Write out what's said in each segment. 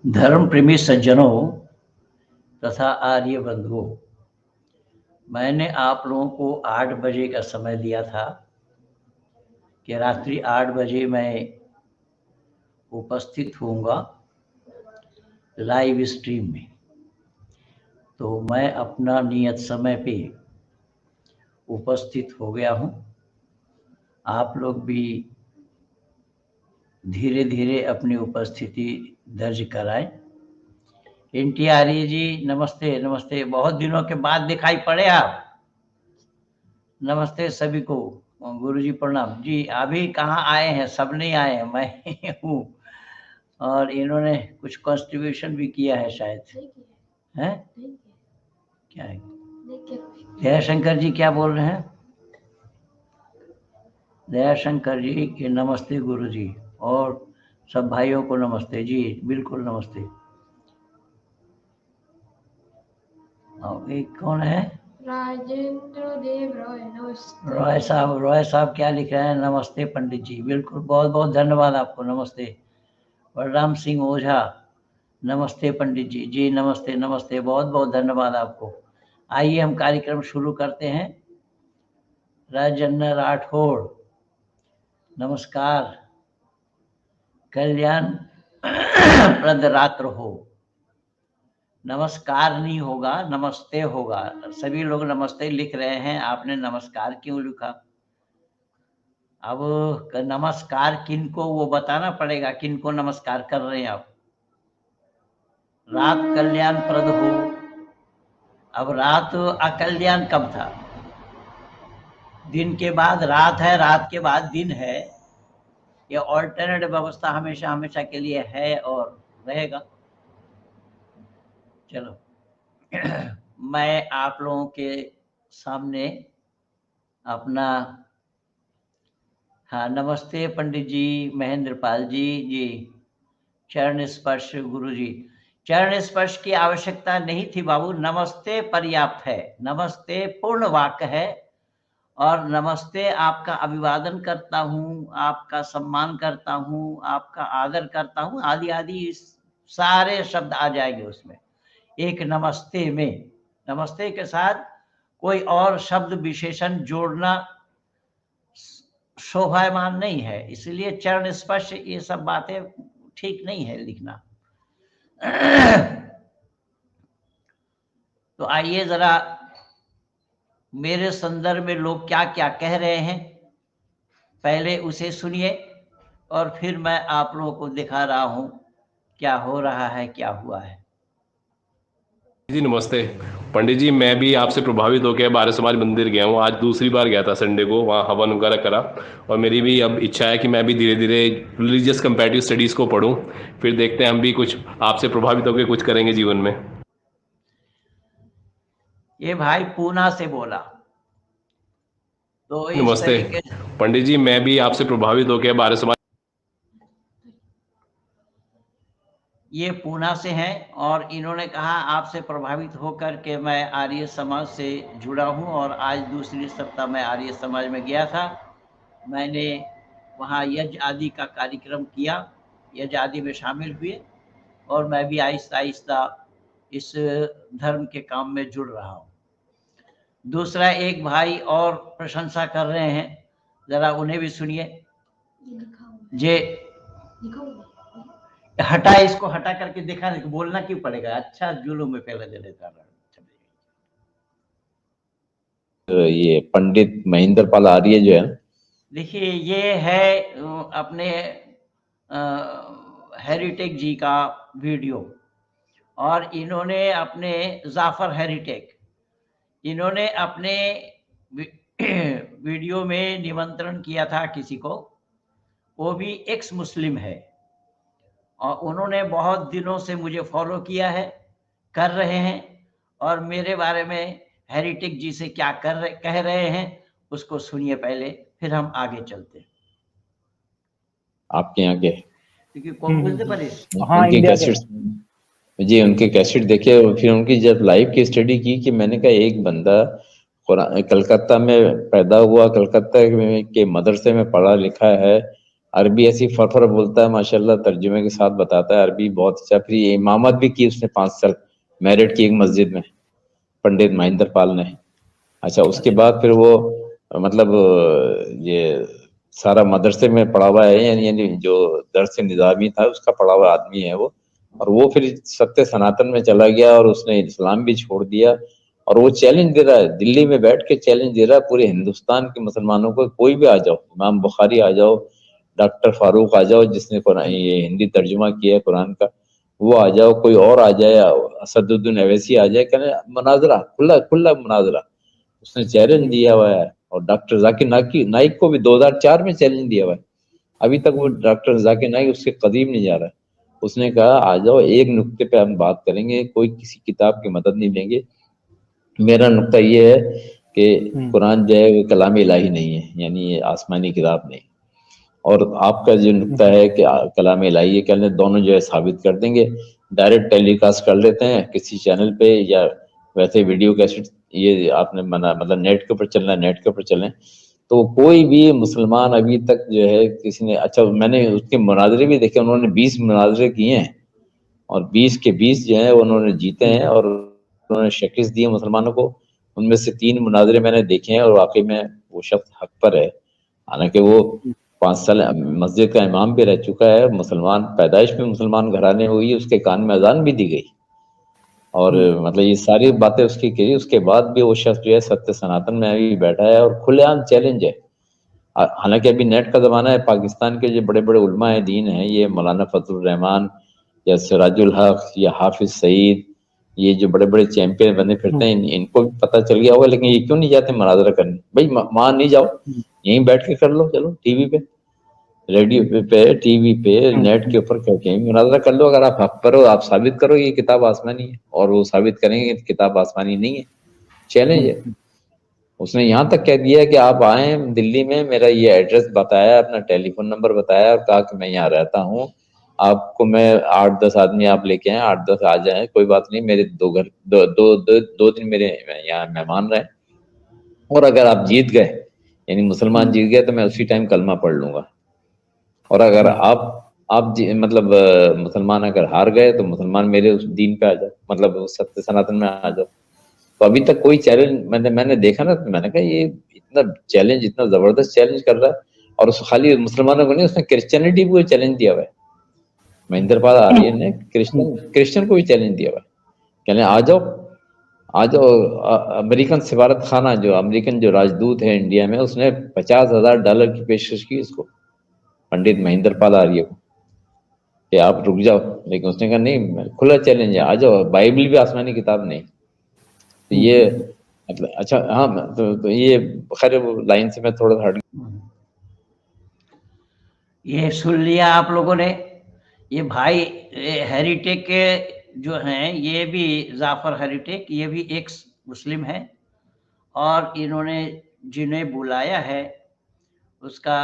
धर्म प्रेमी सज्जनों तथा आर्य बंधुओं, मैंने आप लोगों को 8 बजे का समय दिया था कि रात्रि 8 बजे मैं उपस्थित होऊंगा लाइव स्ट्रीम में। तो मैं अपना नियत समय पे उपस्थित हो गया हूँ। आप लोग भी धीरे धीरे अपनी उपस्थिति दर्ज कराएं। एनटी आर्य जी नमस्ते। नमस्ते, बहुत दिनों के बाद दिखाई पड़े आप। नमस्ते सभी को। गुरुजी प्रणाम जी। अभी कहाँ आए हैं, सब नहीं आए हैं, मैं हूँ। और इन्होंने कुछ कंट्रीब्यूशन भी किया है शायद, है क्या है? दयाशंकर जी क्या बोल रहे हैं? दयाशंकर जी के नमस्ते गुरुजी, और सब भाइयों को नमस्ते जी। बिल्कुल नमस्ते। और एक कौन है? राजेंद्र देव रॉय, नमस्ते। रॉय साहब क्या लिख रहे हैं? नमस्ते पंडित जी। बिल्कुल, बहुत बहुत धन्यवाद आपको। नमस्ते। बलराम सिंह ओझा नमस्ते पंडित जी। जी नमस्ते नमस्ते, बहुत बहुत धन्यवाद आपको। आइए हम कार्यक्रम शुरू करते हैं। राजन्ना राठौड़ नमस्कार। कल्याण प्रद रात्र हो। नमस्कार नहीं होगा, नमस्ते होगा। सभी लोग नमस्ते लिख रहे हैं, आपने नमस्कार क्यों लिखा? अब नमस्कार किनको, वो बताना पड़ेगा किनको नमस्कार कर रहे हैं आप। रात कल्याण प्रद हो। अब रात अकल्याण कब था? दिन के बाद रात है, रात के बाद दिन है। ये ऑल्टरनेट व्यवस्था हमेशा हमेशा के लिए है और रहेगा। चलो मैं आप लोगों के सामने अपना, हाँ नमस्ते पंडित जी, महेंद्र पाल जी। जी चरण स्पर्श गुरु जी। चरण स्पर्श की आवश्यकता नहीं थी बाबू, नमस्ते पर्याप्त है। नमस्ते पूर्ण वाक्य है, और नमस्ते आपका अभिवादन करता हूँ, आपका सम्मान करता हूँ, आपका आदर करता हूँ, आदि आदि सारे शब्द आ जाएंगे उसमें एक नमस्ते में। नमस्ते के साथ कोई और शब्द विशेषण जोड़ना शोभायमान नहीं है, इसलिए चरण स्पर्श ये सब बातें ठीक नहीं है लिखना। तो आइए जरा मेरे संदर्भ में लोग क्या क्या कह रहे हैं, पहले उसे सुनिए, और फिर मैं आप लोगों को दिखा रहा हूं क्या हो रहा है, क्या हुआ है। जी नमस्ते पंडित जी, मैं भी आपसे प्रभावित होकर बारह समाज मंदिर गया हूँ। आज दूसरी बार गया था, संडे को वहाँ हवन वगैरह करा। और मेरी भी अब इच्छा है कि मैं भी धीरे धीरे रिलीजियस कंपैरेटिव स्टडीज़ को पढूं, फिर देखते हैं हम भी कुछ आपसे प्रभावित होकर कुछ करेंगे जीवन में। ये भाई पूना से बोला, तो इस नमस्ते तरीके पंडित जी, मैं भी आपसे प्रभावित होकर बारह समाज, ये पूना से हैं, और इन्होंने कहा आपसे प्रभावित होकर के मैं आर्य समाज से जुड़ा हूं, और आज दूसरी सप्ताह मैं आर्य समाज में गया था। मैंने वहाँ यज्ञ आदि का कार्यक्रम किया, यज्ञ आदि में शामिल हुए, और मैं भी आहिस्ता आहिस्ता इस धर्म के काम में जुड़ रहा हूँ। दूसरा एक भाई और प्रशंसा कर रहे हैं, जरा उन्हें भी सुनिए। जे हटा, इसको हटा करके देखा, बोलना क्यों पड़ेगा? अच्छा जुलूम में पहले दे देता रहा। ये पंडित महेंद्र पाल आर्य जो है, देखिए ये है अपने हेरिटेक जी का वीडियो, और इन्होंने अपने जाफर हेरिटेक, इन्होंने अपने वीडियो में निमंत्रण किया था किसी को, वो भी एक्स मुस्लिम है, और उन्होंने बहुत दिनों से मुझे फॉलो किया है, कर रहे हैं, और मेरे बारे में हेरिटेक जी से क्या कह रहे हैं उसको सुनिए पहले, फिर हम आगे चलते हैं। आपके यहाँ के क्योंकि कौन बोलते परेश? हाँ, उनके कैसेट जी, उनके कैसेट देखे, और फिर उनकी जब लाइव की स्टडी की कि मैंने कहा एक बंदा कलकत्ता में पैदा हुआ, कलकत्ता के मदरसे में पढ़ा लिखा है, अरबी ऐसी फरफर बोलता है माशाल्लाह, तर्जुमे के साथ बताता है, अरबी बहुत अच्छा। फिर इमामत भी की उसने 5 साल, मेरठ की एक मस्जिद में, पंडित महेंद्र पाल ने। अच्छा, उसके बाद फिर वो मतलब ये सारा मदरसे में पढ़ा हुआ है, यानी जो दर्स निज़ामी था उसका पढ़ा हुआ आदमी है वो। और वो फिर सत्य सनातन में चला गया और उसने इस्लाम भी छोड़ दिया। और वो चैलेंज दे रहा है, दिल्ली में बैठ के चैलेंज दे रहा है पूरे हिंदुस्तान के मुसलमानों को, कोई भी आ जाओ, इमाम बुखारी आ जाओ, डॉक्टर फारूक आ जाओ जिसने कुरान ये हिंदी तर्जुमा किया है कुरान का, वो आ जाओ, कोई और आ जाए, असदुद्दीन अवैसी आ जाए, कहने मुनाजरा, खुला खुला मुनाजरा उसने चैलेंज दिया हुआ है। और डॉक्टर जाकिर नाइक को भी 2004 में चैलेंज दिया हुआ है। अभी तक वो डॉक्टर जाकिर नाइक उसके करीब नहीं जा रहा है। उसने कहा आ जाओ, एक नुक्ते पे हम बात करेंगे, कोई किसी किताब की मदद नहीं लेंगे। मेरा नुक्ता ये है कि कुरान जो है वो कलाम इलाही नहीं है, यानी ये आसमानी किताब नहीं। और आपका जो नुक्ता है कि कलाम इलाही है, कहने दोनों जो है साबित कर देंगे, डायरेक्ट टेलीकास्ट कर लेते हैं किसी चैनल पे, या वैसे वीडियो कैसेट ये आपने मना मतलब नेट के ऊपर चलना, नेट के ऊपर चलें। तो कोई भी मुसलमान अभी तक जो है किसी ने, अच्छा मैंने उसके मुनाजरे भी देखे, उन्होंने 20 मुनाजरे किए हैं और 20 के 20 जो है उन्होंने जीते हैं और उन्होंने शिकस्त दी है मुसलमानों को। उनमें से 3 मुनाजरे मैंने देखे हैं और वाकई में वो शख्स हक पर है। हालांकि वो 5 साल मस्जिद का इमाम भी रह चुका है, मुसलमान पैदाइश में मुसलमान घराने हुई, उसके कान में अजान भी दी गई और मतलब ये सारी बातें उसकी करी। उसके बाद भी वो शख्स जो है सत्य सनातन में अभी बैठा है और खुलेआम चैलेंज है। हालांकि अभी नेट का जमाना है, पाकिस्तान के जो बड़े बड़े उलमा है दीन है, ये मौलाना फजलुर रहमान या सिराजुल हक या हाफिज सईद, ये जो बड़े बड़े चैंपियन बने फिरते हैं, इनको भी पता चल गया होगा, लेकिन ये क्यों नहीं जाते मुनाजरा करने? भाई वहां नहीं जाओ, यहीं बैठ के कर लो, चलो टीवी पे, रेडियो पे, टीवी पे, नेट के ऊपर क्यों मुनाजरा कर लो। अगर आप हक पर हो, आप साबित करो ये किताब आसमानी है, और वो साबित करेंगे कि किताब आसमानी नहीं है। चैलेंज है। उसने यहाँ तक कह दिया कि आप आए दिल्ली में, मेरा ये एड्रेस बताया, अपना टेलीफोन नंबर बताया और कहा कि मैं यहाँ रहता हूँ, आपको मैं 8-10 आदमी आप लेके आए, 8-10 आ जाए, कोई बात नहीं, मेरे 2 दिन मेरे यहाँ मेहमान रहे, और अगर आप जीत गए, यानी मुसलमान जीत गए, तो मैं उसी टाइम कलमा पढ़ लूंगा। और अगर आप मतलब मुसलमान अगर हार गए, तो मुसलमान मेरे उस दीन पे आ जाओ, मतलब उस सत्य सनातन में आ जाओ। तो अभी तक कोई चैलेंज मैंने देखा ना, तो मैंने कहा ये इतना चैलेंज, इतना जबरदस्त चैलेंज कर रहा है। और उस खाली मुसलमानों को नहीं, उसने क्रिश्चियनिटी को चैलेंज दिया हुआ है। महेंद्र पाल आर्यन ने क्रिश्चियन को भी चैलेंज दिया हुआ है, कहने आ जाओ, आ जाओ। अमेरिकन सिफारत खाना, जो अमेरिकन जो राजदूत है इंडिया में, उसने $50,000 की पेशकश की इसको, पंडित महेंद्र पाल आर्य को, कि आप रुक जाओ। लेकिन उसने कहा नहीं, खुला चैलेंज है, आ जाओ, बाइबल भी आसमानी किताब नहीं। तो ये मतलब अच्छा, हाँ, तो ये खैर वो लाइन से मैं थोड़ा हट। ये सुन लिया आप लोगों ने। ये भाई हेरिटेक के जो हैं, ये भी जाफर हेरिटेक, ये भी एक मुस्लिम है, और इन्होंने जिन्हें बुलाया है उसका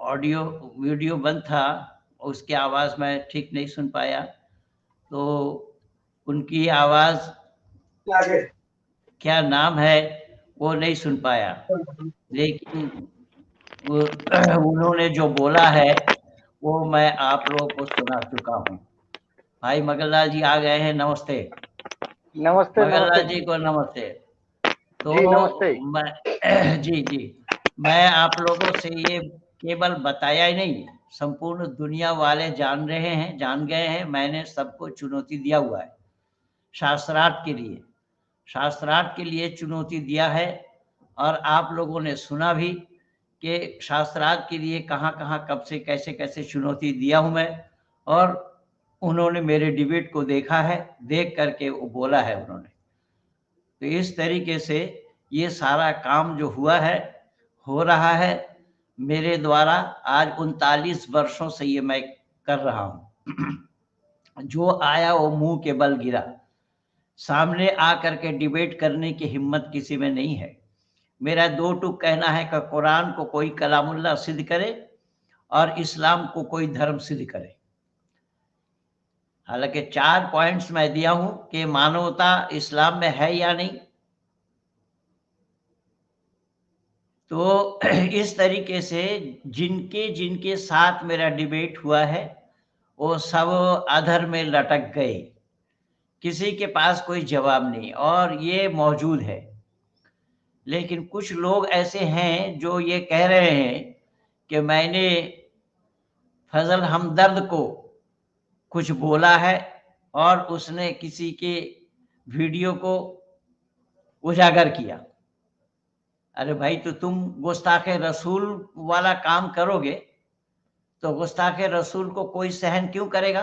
ऑडियो वीडियो बंद था, उसकी आवाज़ मैं ठीक नहीं सुन पाया, तो उनकी आवाज़ क्या नाम है वो नहीं सुन पाया, लेकिन उन्होंने जो बोला है वो मैं आप लोगों को सुना चुका हूँ। भाई मगनलाल जी आ गए हैं, नमस्ते। नमस्ते। मगनलाल जी को नमस्ते। तो जी नमस्ते। मैं जी मैं आप लोगों से ये केवल बताया ही नहीं, संपूर्ण दुनिया वाले जान रहे हैं, जान गए हैं। मैंने सबको चुनौती दिया हुआ है, शास्त्रार्थ के लिए चुनौती दिया है, और आप लोगों ने सुना भी कि शास्त्रार्थ के लिए कहाँ कहाँ कब से कैसे कैसे चुनौती दिया हूँ मैं, और उन्होंने मेरे डिबेट को देखा है, देख करके वो बोला है उन्होंने। तो इस तरीके से ये सारा काम जो हुआ है, हो रहा है मेरे द्वारा। आज 39 वर्षों से ये मैं कर रहा हूँ। जो आया वो मुंह के बल गिरा, सामने आकर के डिबेट करने की हिम्मत किसी में नहीं है। मेरा 2 टूक कहना है कि कुरान को कोई कलामुल्लाह सिद्ध करे और इस्लाम को कोई धर्म सिद्ध करे। हालांकि 4 पॉइंट्स मैं दिया हूं कि मानवता इस्लाम में है या नहीं, तो इस तरीके से जिनके जिनके साथ मेरा डिबेट हुआ है वो सब अधर में लटक गए, किसी के पास कोई जवाब नहीं, और ये मौजूद है। लेकिन कुछ लोग ऐसे हैं जो ये कह रहे हैं कि मैंने फजल हमदर्द को कुछ बोला है और उसने किसी के वीडियो को उजागर किया। अरे भाई, तो तुम गुस्ताखे रसूल वाला काम करोगे तो गुस्ताखे रसूल को कोई सहन क्यों करेगा?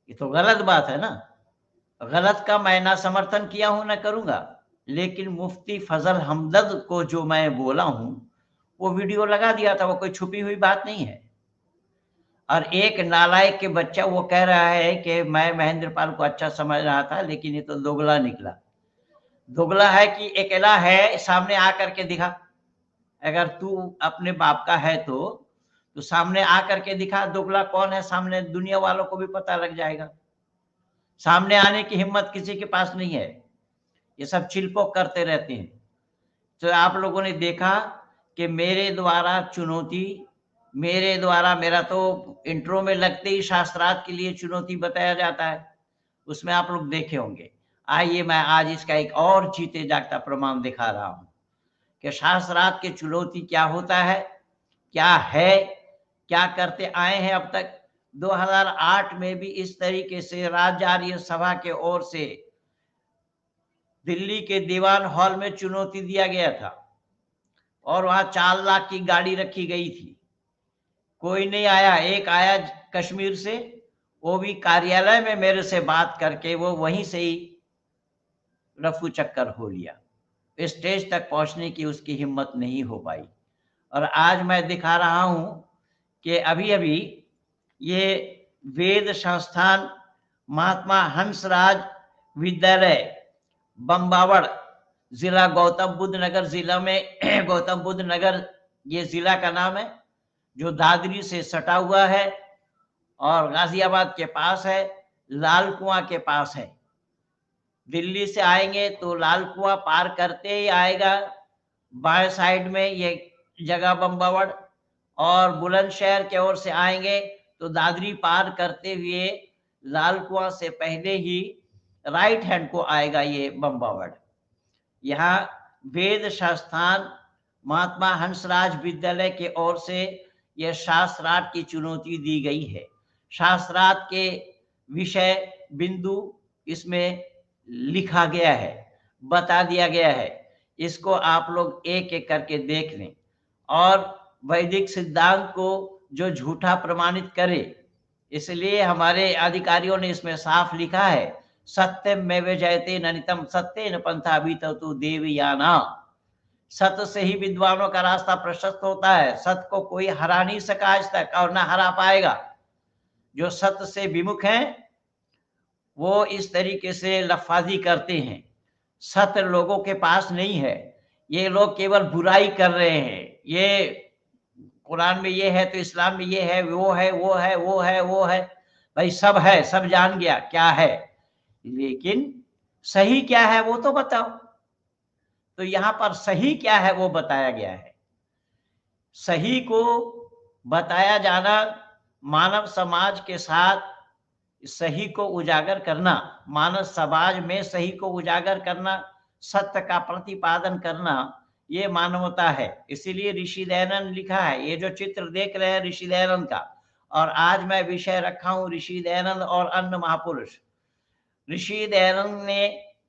ये तो गलत बात है ना। गलत का मैं ना समर्थन किया हूं ना करूंगा, लेकिन मुफ्ती फजल हमदर्द को जो मैं बोला हूं वो वीडियो लगा दिया था, वो कोई छुपी हुई बात नहीं है। और एक नालायक के बच्चा वो कह रहा है कि मैं महेंद्र पाल को अच्छा समझ रहा था, लेकिन ये तो दोगला निकला। दोगला है कि अकेला है, सामने आकर के दिखा। अगर तू अपने बाप का है तो सामने आकर के दिखा दोगला कौन है, सामने दुनिया वालों को भी पता लग जाएगा। सामने आने की हिम्मत किसी के पास नहीं है, ये सब चिलपोक करते रहते हैं। तो आप लोगों ने देखा कि मेरे द्वारा चुनौती, मेरे द्वारा, मेरा तो इंट्रो में लगते ही शास्त्रार्थ के लिए चुनौती बताया जाता है, उसमें आप लोग देखे होंगे। आइए मैं आज इसका एक और जीते जागता प्रमाण दिखा रहा हूं कि शास्त्रार्थ की चुनौती क्या होता है, क्या है, क्या करते आए हैं अब तक। 2008 में भी इस तरीके से राज्य आर्य सभा के ओर से दिल्ली के दीवान हॉल में चुनौती दिया गया था और वहां 4 लाख की गाड़ी रखी गई थी। कोई नहीं आया, एक आया कश्मीर से, वो भी कार्यालय में मेरे से बात करके वो वहीं से ही रफू चक्कर हो लिया। स्टेज तक पहुंचने की उसकी हिम्मत नहीं हो पाई। और आज मैं दिखा रहा हूं कि अभी अभी ये वेद संस्थान महात्मा हंसराज विद्यालय बम्बावड़, जिला गौतम बुद्ध नगर, जिला में गौतम बुद्ध नगर ये जिला का नाम है, जो दादरी से सटा हुआ है और गाजियाबाद के पास है, लाल कुआं के पास है। दिल्ली से आएंगे तो लाल कुआं पार करते ही आएगा बाएं साइड में ये जगह बम्बावड़, और बुलंदशहर के ओर से आएंगे तो दादरी पार करते हुए लाल कुआं से पहले ही राइट हैंड को आएगा ये बम्बावड़। यहाँ वेद संस्थान महात्मा हंसराज विद्यालय के ओर से यह शास्त्रार्थ की चुनौती दी गई है। शास्त्रार्थ के विषय बिंदु इसमें लिखा गया है, बता दिया गया है। इसको आप लोग एक एक करके देख लें और वैदिक सिद्धांत को जो झूठा प्रमाणित करे। इसलिए हमारे अधिकारियों ने इसमें साफ लिखा है, सत्यमेव जयते ननितम सत्येन पंथा बीततु देवयाना। सत्य से ही विद्वानों का रास्ता प्रशस्त होता है। सत्य को कोई हरा नहीं सका आज तक और ना हरा पाएगा। जो सत्य से विमुख हैं वो इस तरीके से लफाजी करते हैं। सत्य लोगों के पास नहीं है, ये लोग केवल बुराई कर रहे हैं। ये कुरान में ये है तो इस्लाम में ये है, वो है, वो है, वो है, वो है। भाई सब है, सब जान गया क्या है, लेकिन सही क्या है वो तो बताओ। तो यहाँ पर सही क्या है वो बताया गया है। सही को बताया जाना, मानव समाज के साथ सही को उजागर करना, मानव समाज में सही को उजागर करना, सत्य का प्रतिपादन करना, ये मानवता है। इसीलिए ऋषि दयानंद लिखा है, ये जो चित्र देख रहे हैं ऋषि दयानंद का, और आज मैं विषय रखा हूं ऋषि दयानंद और अन्य महापुरुष। ऋषि दयानंद ने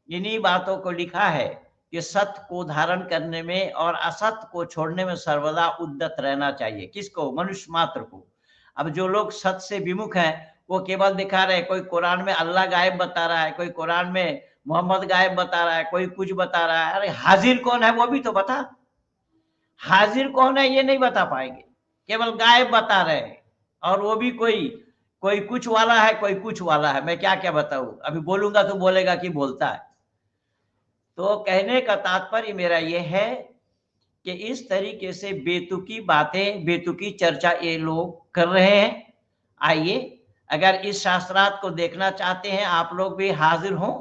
इन्हीं बातों को लिखा है कि सत्य को धारण करने में और असत्य को छोड़ने में सर्वदा उद्यत रहना चाहिए। किसको? मनुष्य मात्र को। अब जो लोग सत्य से विमुख हैं वो केवल दिखा रहे हैं, कोई कुरान में अल्लाह गायब बता रहा है, कोई कुरान में मोहम्मद गायब बता रहा है, कोई कुछ बता रहा है। अरे हाजिर कौन है वो भी तो बता। हाजिर कौन है ये नहीं बता पाएंगे, केवल गायब बता रहे हैं। और वो भी कोई कुछ वाला है, कोई कुछ वाला है। मैं क्या क्या बताऊं, अभी बोलूंगा तो बोलेगा कि बोलता है। तो कहने का तात्पर्य मेरा ये है कि इस तरीके से बेतुकी बातें, बेतुकी चर्चा ये लोग कर रहे हैं। आइए, अगर इस शास्त्रार्थ को देखना चाहते हैं आप लोग भी हाजिर हों।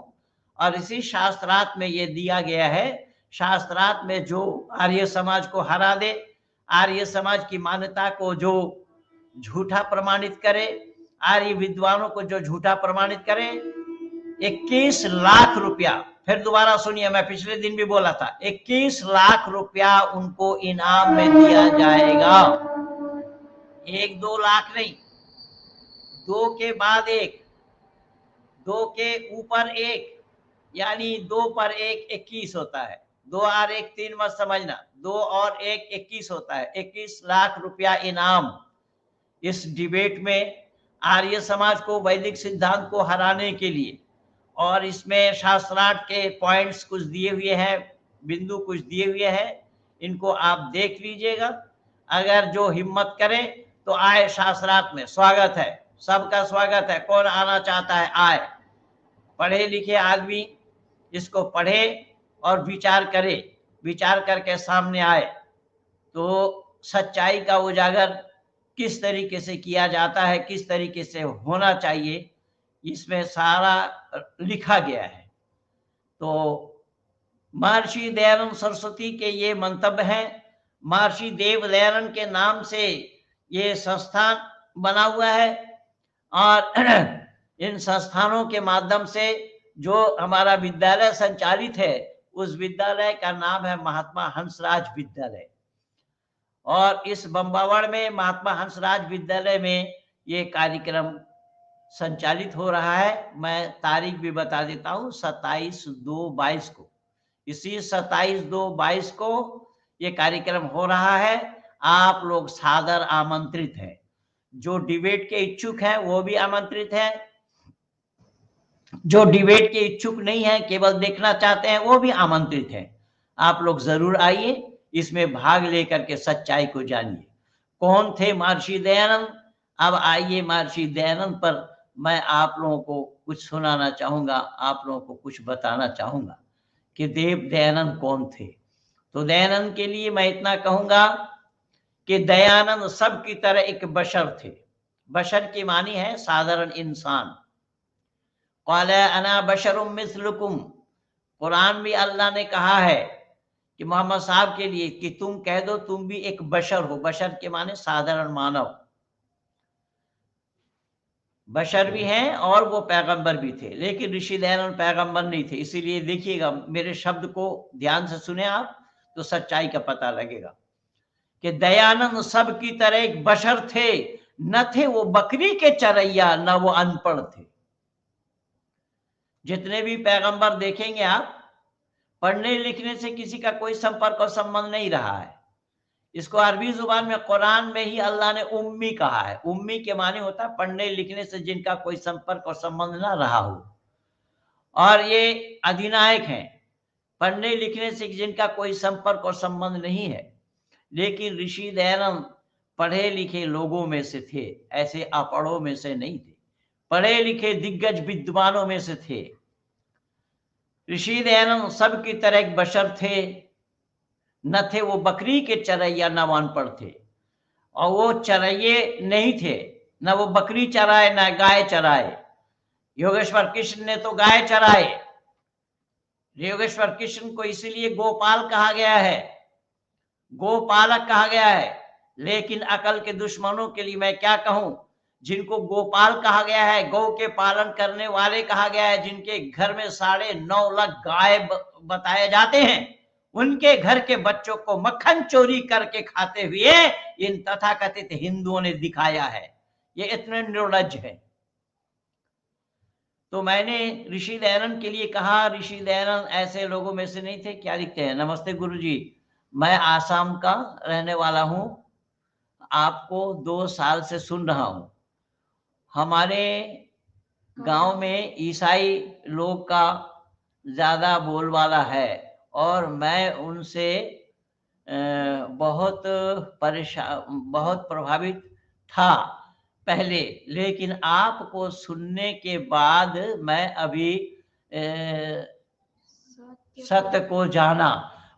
और इसी शास्त्रार्थ में ये दिया गया है शास्त्रार्थ में जो आर्य समाज को हरा दे, आर्य समाज की मान्यता को जो झूठा प्रमाणित करे, आर्य विद्वानों को जो झूठा प्रमाणित करे, 21 लाख रुपया, फिर दोबारा सुनिए, मैं पिछले दिन भी बोला था, 21 लाख रुपया उनको इनाम में दिया जाएगा। 1-2 लाख नहीं, 2 के बाद 1, 2 के ऊपर 1, यानी 2 पर 1 21 होता है। 2 और 1 3 मत समझना, 2 और 1 21 होता है। 21 लाख रुपया इनाम इस डिबेट में आर्य समाज को वैदिक सिद्धांत को हराने के लिए। और इसमें शास्त्रार्थ के पॉइंट्स कुछ दिए हुए हैं, बिंदु कुछ दिए हुए हैं, इनको आप देख लीजिएगा। अगर जो हिम्मत करे तो आए शास्त्रार्थ में, स्वागत है, सबका स्वागत है। कौन आना चाहता है आए, पढ़े लिखे आदमी इसको पढ़े और विचार करे, विचार करके सामने आए तो सच्चाई का उजागर किस तरीके से किया जाता है, किस तरीके से होना चाहिए, इसमें सारा लिखा गया है। तो महर्षि दयानंद सरस्वती के ये मंतव्य हैं। महर्षि देव दयानंद के नाम से ये संस्थान बना हुआ है और इन संस्थानों के माध्यम से जो हमारा विद्यालय संचालित है, उस विद्यालय का नाम है महात्मा हंसराज विद्यालय। और इस बम्बावड़ में महात्मा हंसराज विद्यालय में ये कार्यक्रम संचालित हो रहा है। मैं तारीख भी बता देता हूँ, 27/2/22 को, इसी 27/2/22 को ये कार्यक्रम हो रहा है। आप लोग सादर आमंत्रित हैं। जो डिबेट के इच्छुक हैं वो भी आमंत्रित हैं, जो डिबेट के इच्छुक नहीं है, केवल देखना चाहते हैं, वो भी आमंत्रित हैं। आप लोग जरूर आइए, इसमें भाग लेकर के सच्चाई को जानिए। कौन थे महर्षि दयानंद? अब आइए महर्षि दयानंद पर मैं आप लोगों को कुछ सुनाना चाहूंगा, आप लोगों को कुछ बताना चाहूंगा कि देव दयानंद कौन थे। तो दयानंद के लिए मैं इतना कहूंगा कि दयानंद सब की तरह एक बशर थे। बशर की मानी है साधारण इंसान। क़ाला अना बशरुम मिस्लुकुम, कुरान भी अल्लाह ने कहा है कि मोहम्मद साहब के लिए कि तुम कह दो तुम भी एक बशर हो। बशर के माने साधारण मानव। बशर भी हैं और वो पैगंबर भी थे, लेकिन ऋषि दयानंद पैगंबर नहीं थे। इसीलिए देखिएगा, मेरे शब्द को ध्यान से सुने आप तो सच्चाई का पता लगेगा कि दयानंद सब की तरह एक बशर थे। न थे वो बकरी के चरैया, न वो अनपढ़ थे। जितने भी पैगंबर देखेंगे आप, पढ़ने लिखने से किसी का कोई संपर्क और संबंध नहीं रहा है। इसको अरबी जुबान में कुरान में ही अल्लाह ने उम्मी कहा है। उम्मी के माने होता है पढ़ने लिखने से जिनका कोई संपर्क और संबंध ना रहा हो। और ये अधिनायक हैं, पढ़ने लिखने से जिनका कोई संपर्क और संबंध नहीं है। लेकिन ऋषि दयानंद पढ़े लिखे लोगों में से थे, ऐसे अपढ़ों में से नहीं थे, पढ़े लिखे दिग्गज विद्वानों में से थे। ऋषि दयानंद सब की तरह एक बशर थे। न थे वो बकरी के चरैया, न अनपढ़ थे। और वो चरैये नहीं थे, न वो बकरी चराए न गाय चराए। योगेश्वर कृष्ण ने तो गाय चराए। योगेश्वर कृष्ण को इसीलिए गोपाल कहा गया है, गोपालक कहा गया है। लेकिन अकल के दुश्मनों के लिए मैं क्या कहूं, जिनको गोपाल कहा गया है, गौ के पालन करने वाले कहा गया है, जिनके घर में 9.5 लाख गाय बताए जाते हैं, उनके घर के बच्चों को मक्खन चोरी करके खाते हुए इन तथाकथित हिंदुओं ने दिखाया है। ये इतने निर्लज्ज है। तो मैंने ऋषि दयानंद के लिए कहा, ऋषि दयानंद ऐसे लोगों में से नहीं थे। क्या लिखते हैं? नमस्ते गुरुजी, मैं आसाम का रहने वाला हूं, आपको 2 साल से सुन रहा हूं। हमारे गांव में ईसाई लोग का ज्यादा बोलबाला है और मैं उनसे बहुत प्रभावित था पहले, लेकिन आपको सुनने के बाद मैं अभी सत्य को जाना।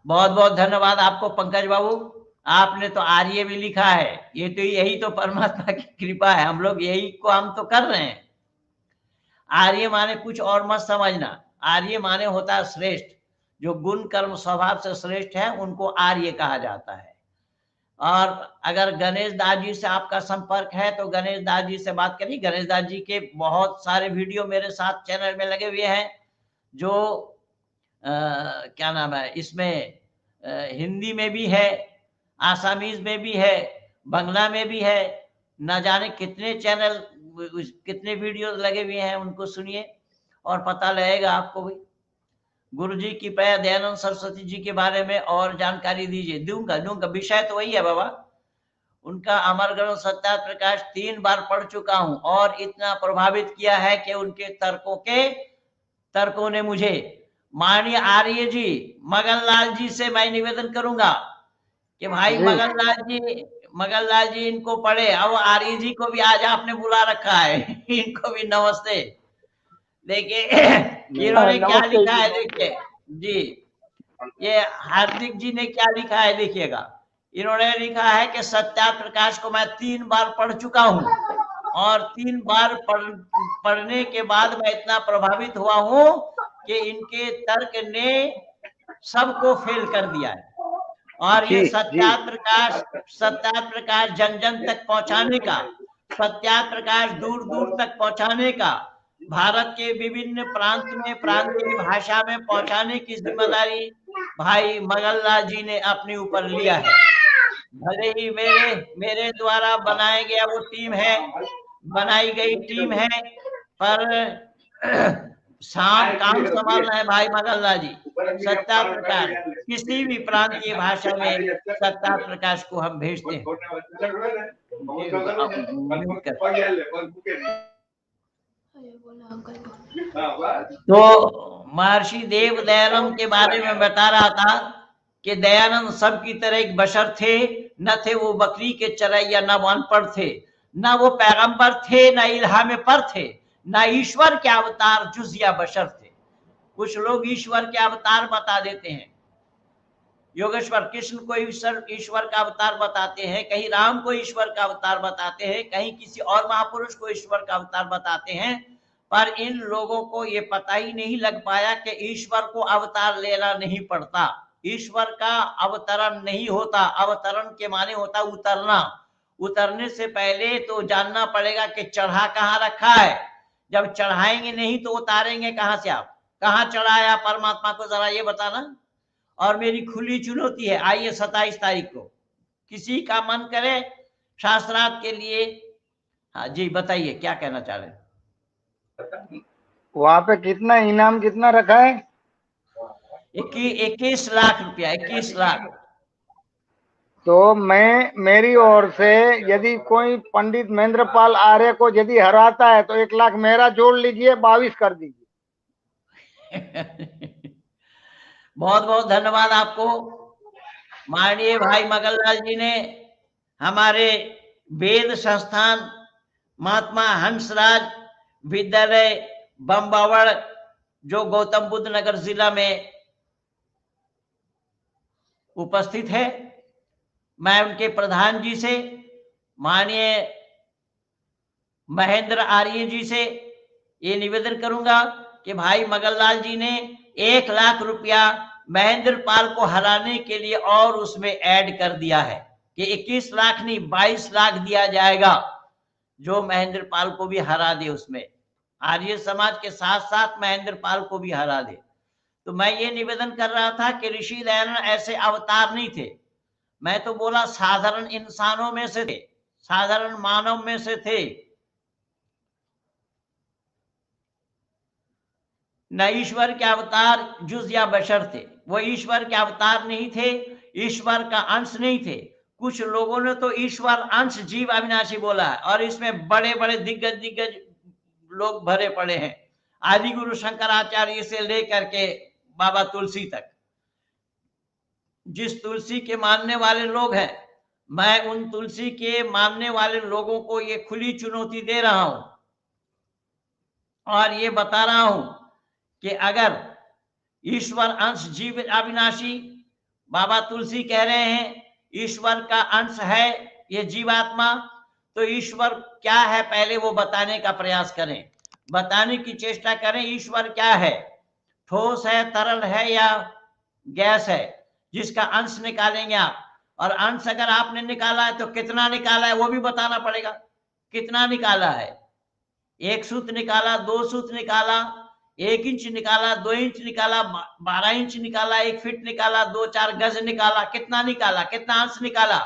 बहुत बहुत धन्यवाद आपको पंकज बाबू, आपने तो आर्य भी लिखा है। ये तो यही तो परमात्मा की कृपा है, हम लोग यही को हम तो कर रहे हैं। आर्य माने कुछ और मत समझना, आर्य माने होता है श्रेष्ठ। जो गुण कर्म स्वभाव से श्रेष्ठ है उनको आर्य कहा जाता है। और अगर गणेश दास जी से आपका संपर्क है तो गणेश दास जी से बात करिए। गणेश दास जी के बहुत सारे वीडियो मेरे साथ चैनल में लगे हुए हैं, जो क्या नाम है, इसमें हिंदी में भी है, आसामीज में भी है, बंगला में भी है, न जाने कितने चैनल, कितने वीडियो लगे हुए हैं, उनको सुनिए और पता लगेगा आपको भी। गुरु जी की कृपया दयानंद सरस्वती जी के बारे में और जानकारी दीजिए। दूंगा, विषय तो वही है बाबा। उनका अमर ग्रंथ सत्यार्थ प्रकाश 3 बार पढ़ चुका हूं और इतना प्रभावित किया है कि उनके तर्कों ने मुझे। माननीय आर्य जी, मगन लाल जी से मैं निवेदन करूंगा कि भाई मगन लाल जी इनको पढ़े। अब आर्य जी को भी आज आपने बुला रखा है, इनको भी नमस्ते। देखिए इन्होंने क्या लिखा है, देखिए जी, ये हार्दिक जी ने क्या लिखा है, देखिएगा। इन्होंने लिखा है कि सत्यार्थ प्रकाश को मैं 3 बार पढ़ चुका हूं और 3 बार पढ़ने के बाद मैं इतना प्रभावित हुआ हूं कि इनके तर्क ने सबको फेल कर दिया है। और ये सत्यार्थ प्रकाश जन जन तक पहुंचाने का, सत्यार्थ प्रकाश दूर दूर तक पहुंचाने का, भारत के विभिन्न प्रांत में प्रांतीय भाषा में पहुंचाने की जिम्मेदारी भाई मगन लाल जी ने अपने ऊपर लिया है। भले ही मेरे द्वारा बनाया गया वो टीम है, बनाई गई टीम है, पर काम संभालना है भाई मगन लाल जी। सत्यार्थ प्रकाश किसी भी प्रांतीय भाषा में सत्यार्थ प्रकाश को हम भेजते हैं। तो महर्षि देव दयानंद के बारे में बता रहा था कि दयानंद सबकी तरह एक बशर थे, न थे वो बकरी के चरैया, न वो अनपढ़ थे, न वो पैगंबर थे, न इल्हाम पर थे, न ईश्वर के अवतार जुजिया बशर थे। कुछ लोग ईश्वर के अवतार बता देते हैं, योगेश्वर कृष्ण को ईश्वर का अवतार बताते हैं, कहीं राम को ईश्वर का अवतार बताते हैं, कहीं किसी और महापुरुष को ईश्वर का अवतार बताते हैं, पर इन लोगों को ये पता ही नहीं लग पाया कि ईश्वर को अवतार लेना नहीं पड़ता, ईश्वर का अवतरण नहीं होता। अवतरण के माने होता उतरना। उतरने से पहले तो जानना पड़ेगा कि चढ़ा कहाँ रखा है। जब चढ़ाएंगे नहीं तो उतारेंगे कहाँ से आप? कहाँ चढ़ाया परमात्मा को, जरा ये बताना। और मेरी खुली चुनौती है, आइए 27 तारीख को किसी का मन करे शास्त्रार्थ के लिए। हाँ जी, बताइए क्या कहना चाह रहे हैं। वहाँ पे कितना इनाम कितना रखा है? 21 लाख रुपया, 21 लाख। तो मेरी ओर से यदि कोई पंडित महेंद्र पाल आर्य को यदि हराता है तो 1 लाख मेरा जोड़ लीजिए, 22 कर दीजिए। बहुत बहुत धन्यवाद आपको। माननीय भाई मगन लाल जी ने हमारे वेद संस्थान महात्मा हंसराज विद्यालय बम्बावड़, जो गौतम बुद्ध नगर जिला में उपस्थित है, मैं उनके प्रधान जी से, माननीय महेंद्र आर्य जी से ये निवेदन करूंगा कि भाई मगन लाल जी ने 1 लाख रुपया महेंद्र पाल को हराने के लिए और उसमें ऐड कर दिया है कि 21 लाख नहीं 22 लाख दिया जाएगा, जो महेंद्र पाल को भी हरा दे, उसमें आर्य समाज के साथ साथ महेंद्र पाल को भी हरा दे। तो मैं ये निवेदन कर रहा था कि ऋषि दयानंद ऐसे अवतार नहीं थे, मैं तो बोला साधारण इंसानों में से थे, साधारण मानव में से थे। न ईश्वर के अवतार जुज या बशर थे, वो ईश्वर के अवतार नहीं थे, ईश्वर का अंश नहीं थे। कुछ लोगों ने तो ईश्वर अंश जीव अविनाशी बोला है और इसमें बड़े बड़े दिग्गज लोग भरे पड़े हैं, आदि गुरु शंकराचार्य से लेकर के बाबा तुलसी तक। जिस तुलसी के मानने वाले लोग हैं, मैं उन तुलसी के मानने वाले लोगों को ये खुली चुनौती दे रहा हूं और ये बता रहा हूं कि अगर ईश्वर अंश जीव अविनाशी, बाबा तुलसी कह रहे हैं ईश्वर का अंश है ये जीवात्मा, तो ईश्वर क्या है पहले वो बताने का प्रयास करें, बताने की चेष्टा करें। ईश्वर क्या है, ठोस है, तरल है या गैस है जिसका अंश निकालेंगे आप, और अंश अगर आपने निकाला है तो कितना निकाला है वो भी बताना पड़ेगा। कितना निकाला है, 1 सूत निकाला, 2 सूत निकाला, 1 इंच निकाला, 2 इंच निकाला, 12 इंच निकाला, 1 फीट निकाला, 2-4 गज निकाला, कितना निकाला, कितना अंश निकाला।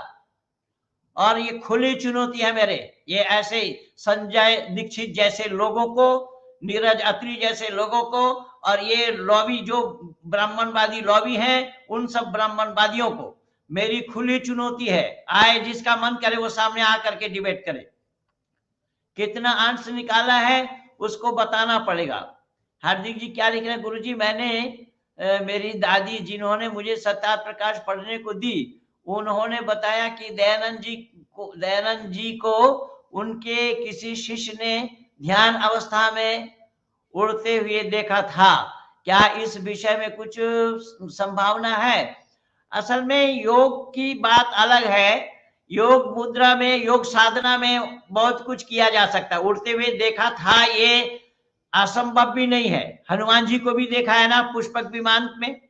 और ये खुली चुनौती है मेरे, ये ऐसे संजय दीक्षित जैसे लोगों को, नीरज अत्री जैसे लोगों को, और ये लॉबी जो ब्राह्मणवादी लॉबी है उन सब ब्राह्मणवादियों को मेरी खुली चुनौती है। आए जिसका मन करे वो सामने आकर के डिबेट करे। कितना अंश निकाला है उसको बताना पड़ेगा। हार्दिक जी क्या लिख रहे हैं, गुरुजी मैंने मेरी दादी जिन्होंने मुझे सत्यार्थ प्रकाश पढ़ने को दी, उन्होंने बताया कि दयानंद जी को उनके किसी शिष्य ने ध्यान अवस्था में उड़ते हुए देखा था। क्या इस विषय में कुछ संभावना है? असल में योग की बात अलग है, योग मुद्रा में, योग साधना में बहुत कुछ किया जा सकता है। उड़ते हुए देखा था ये असंभव भी नहीं है। हनुमान जी को भी देखा है ना पुष्पक विमान में,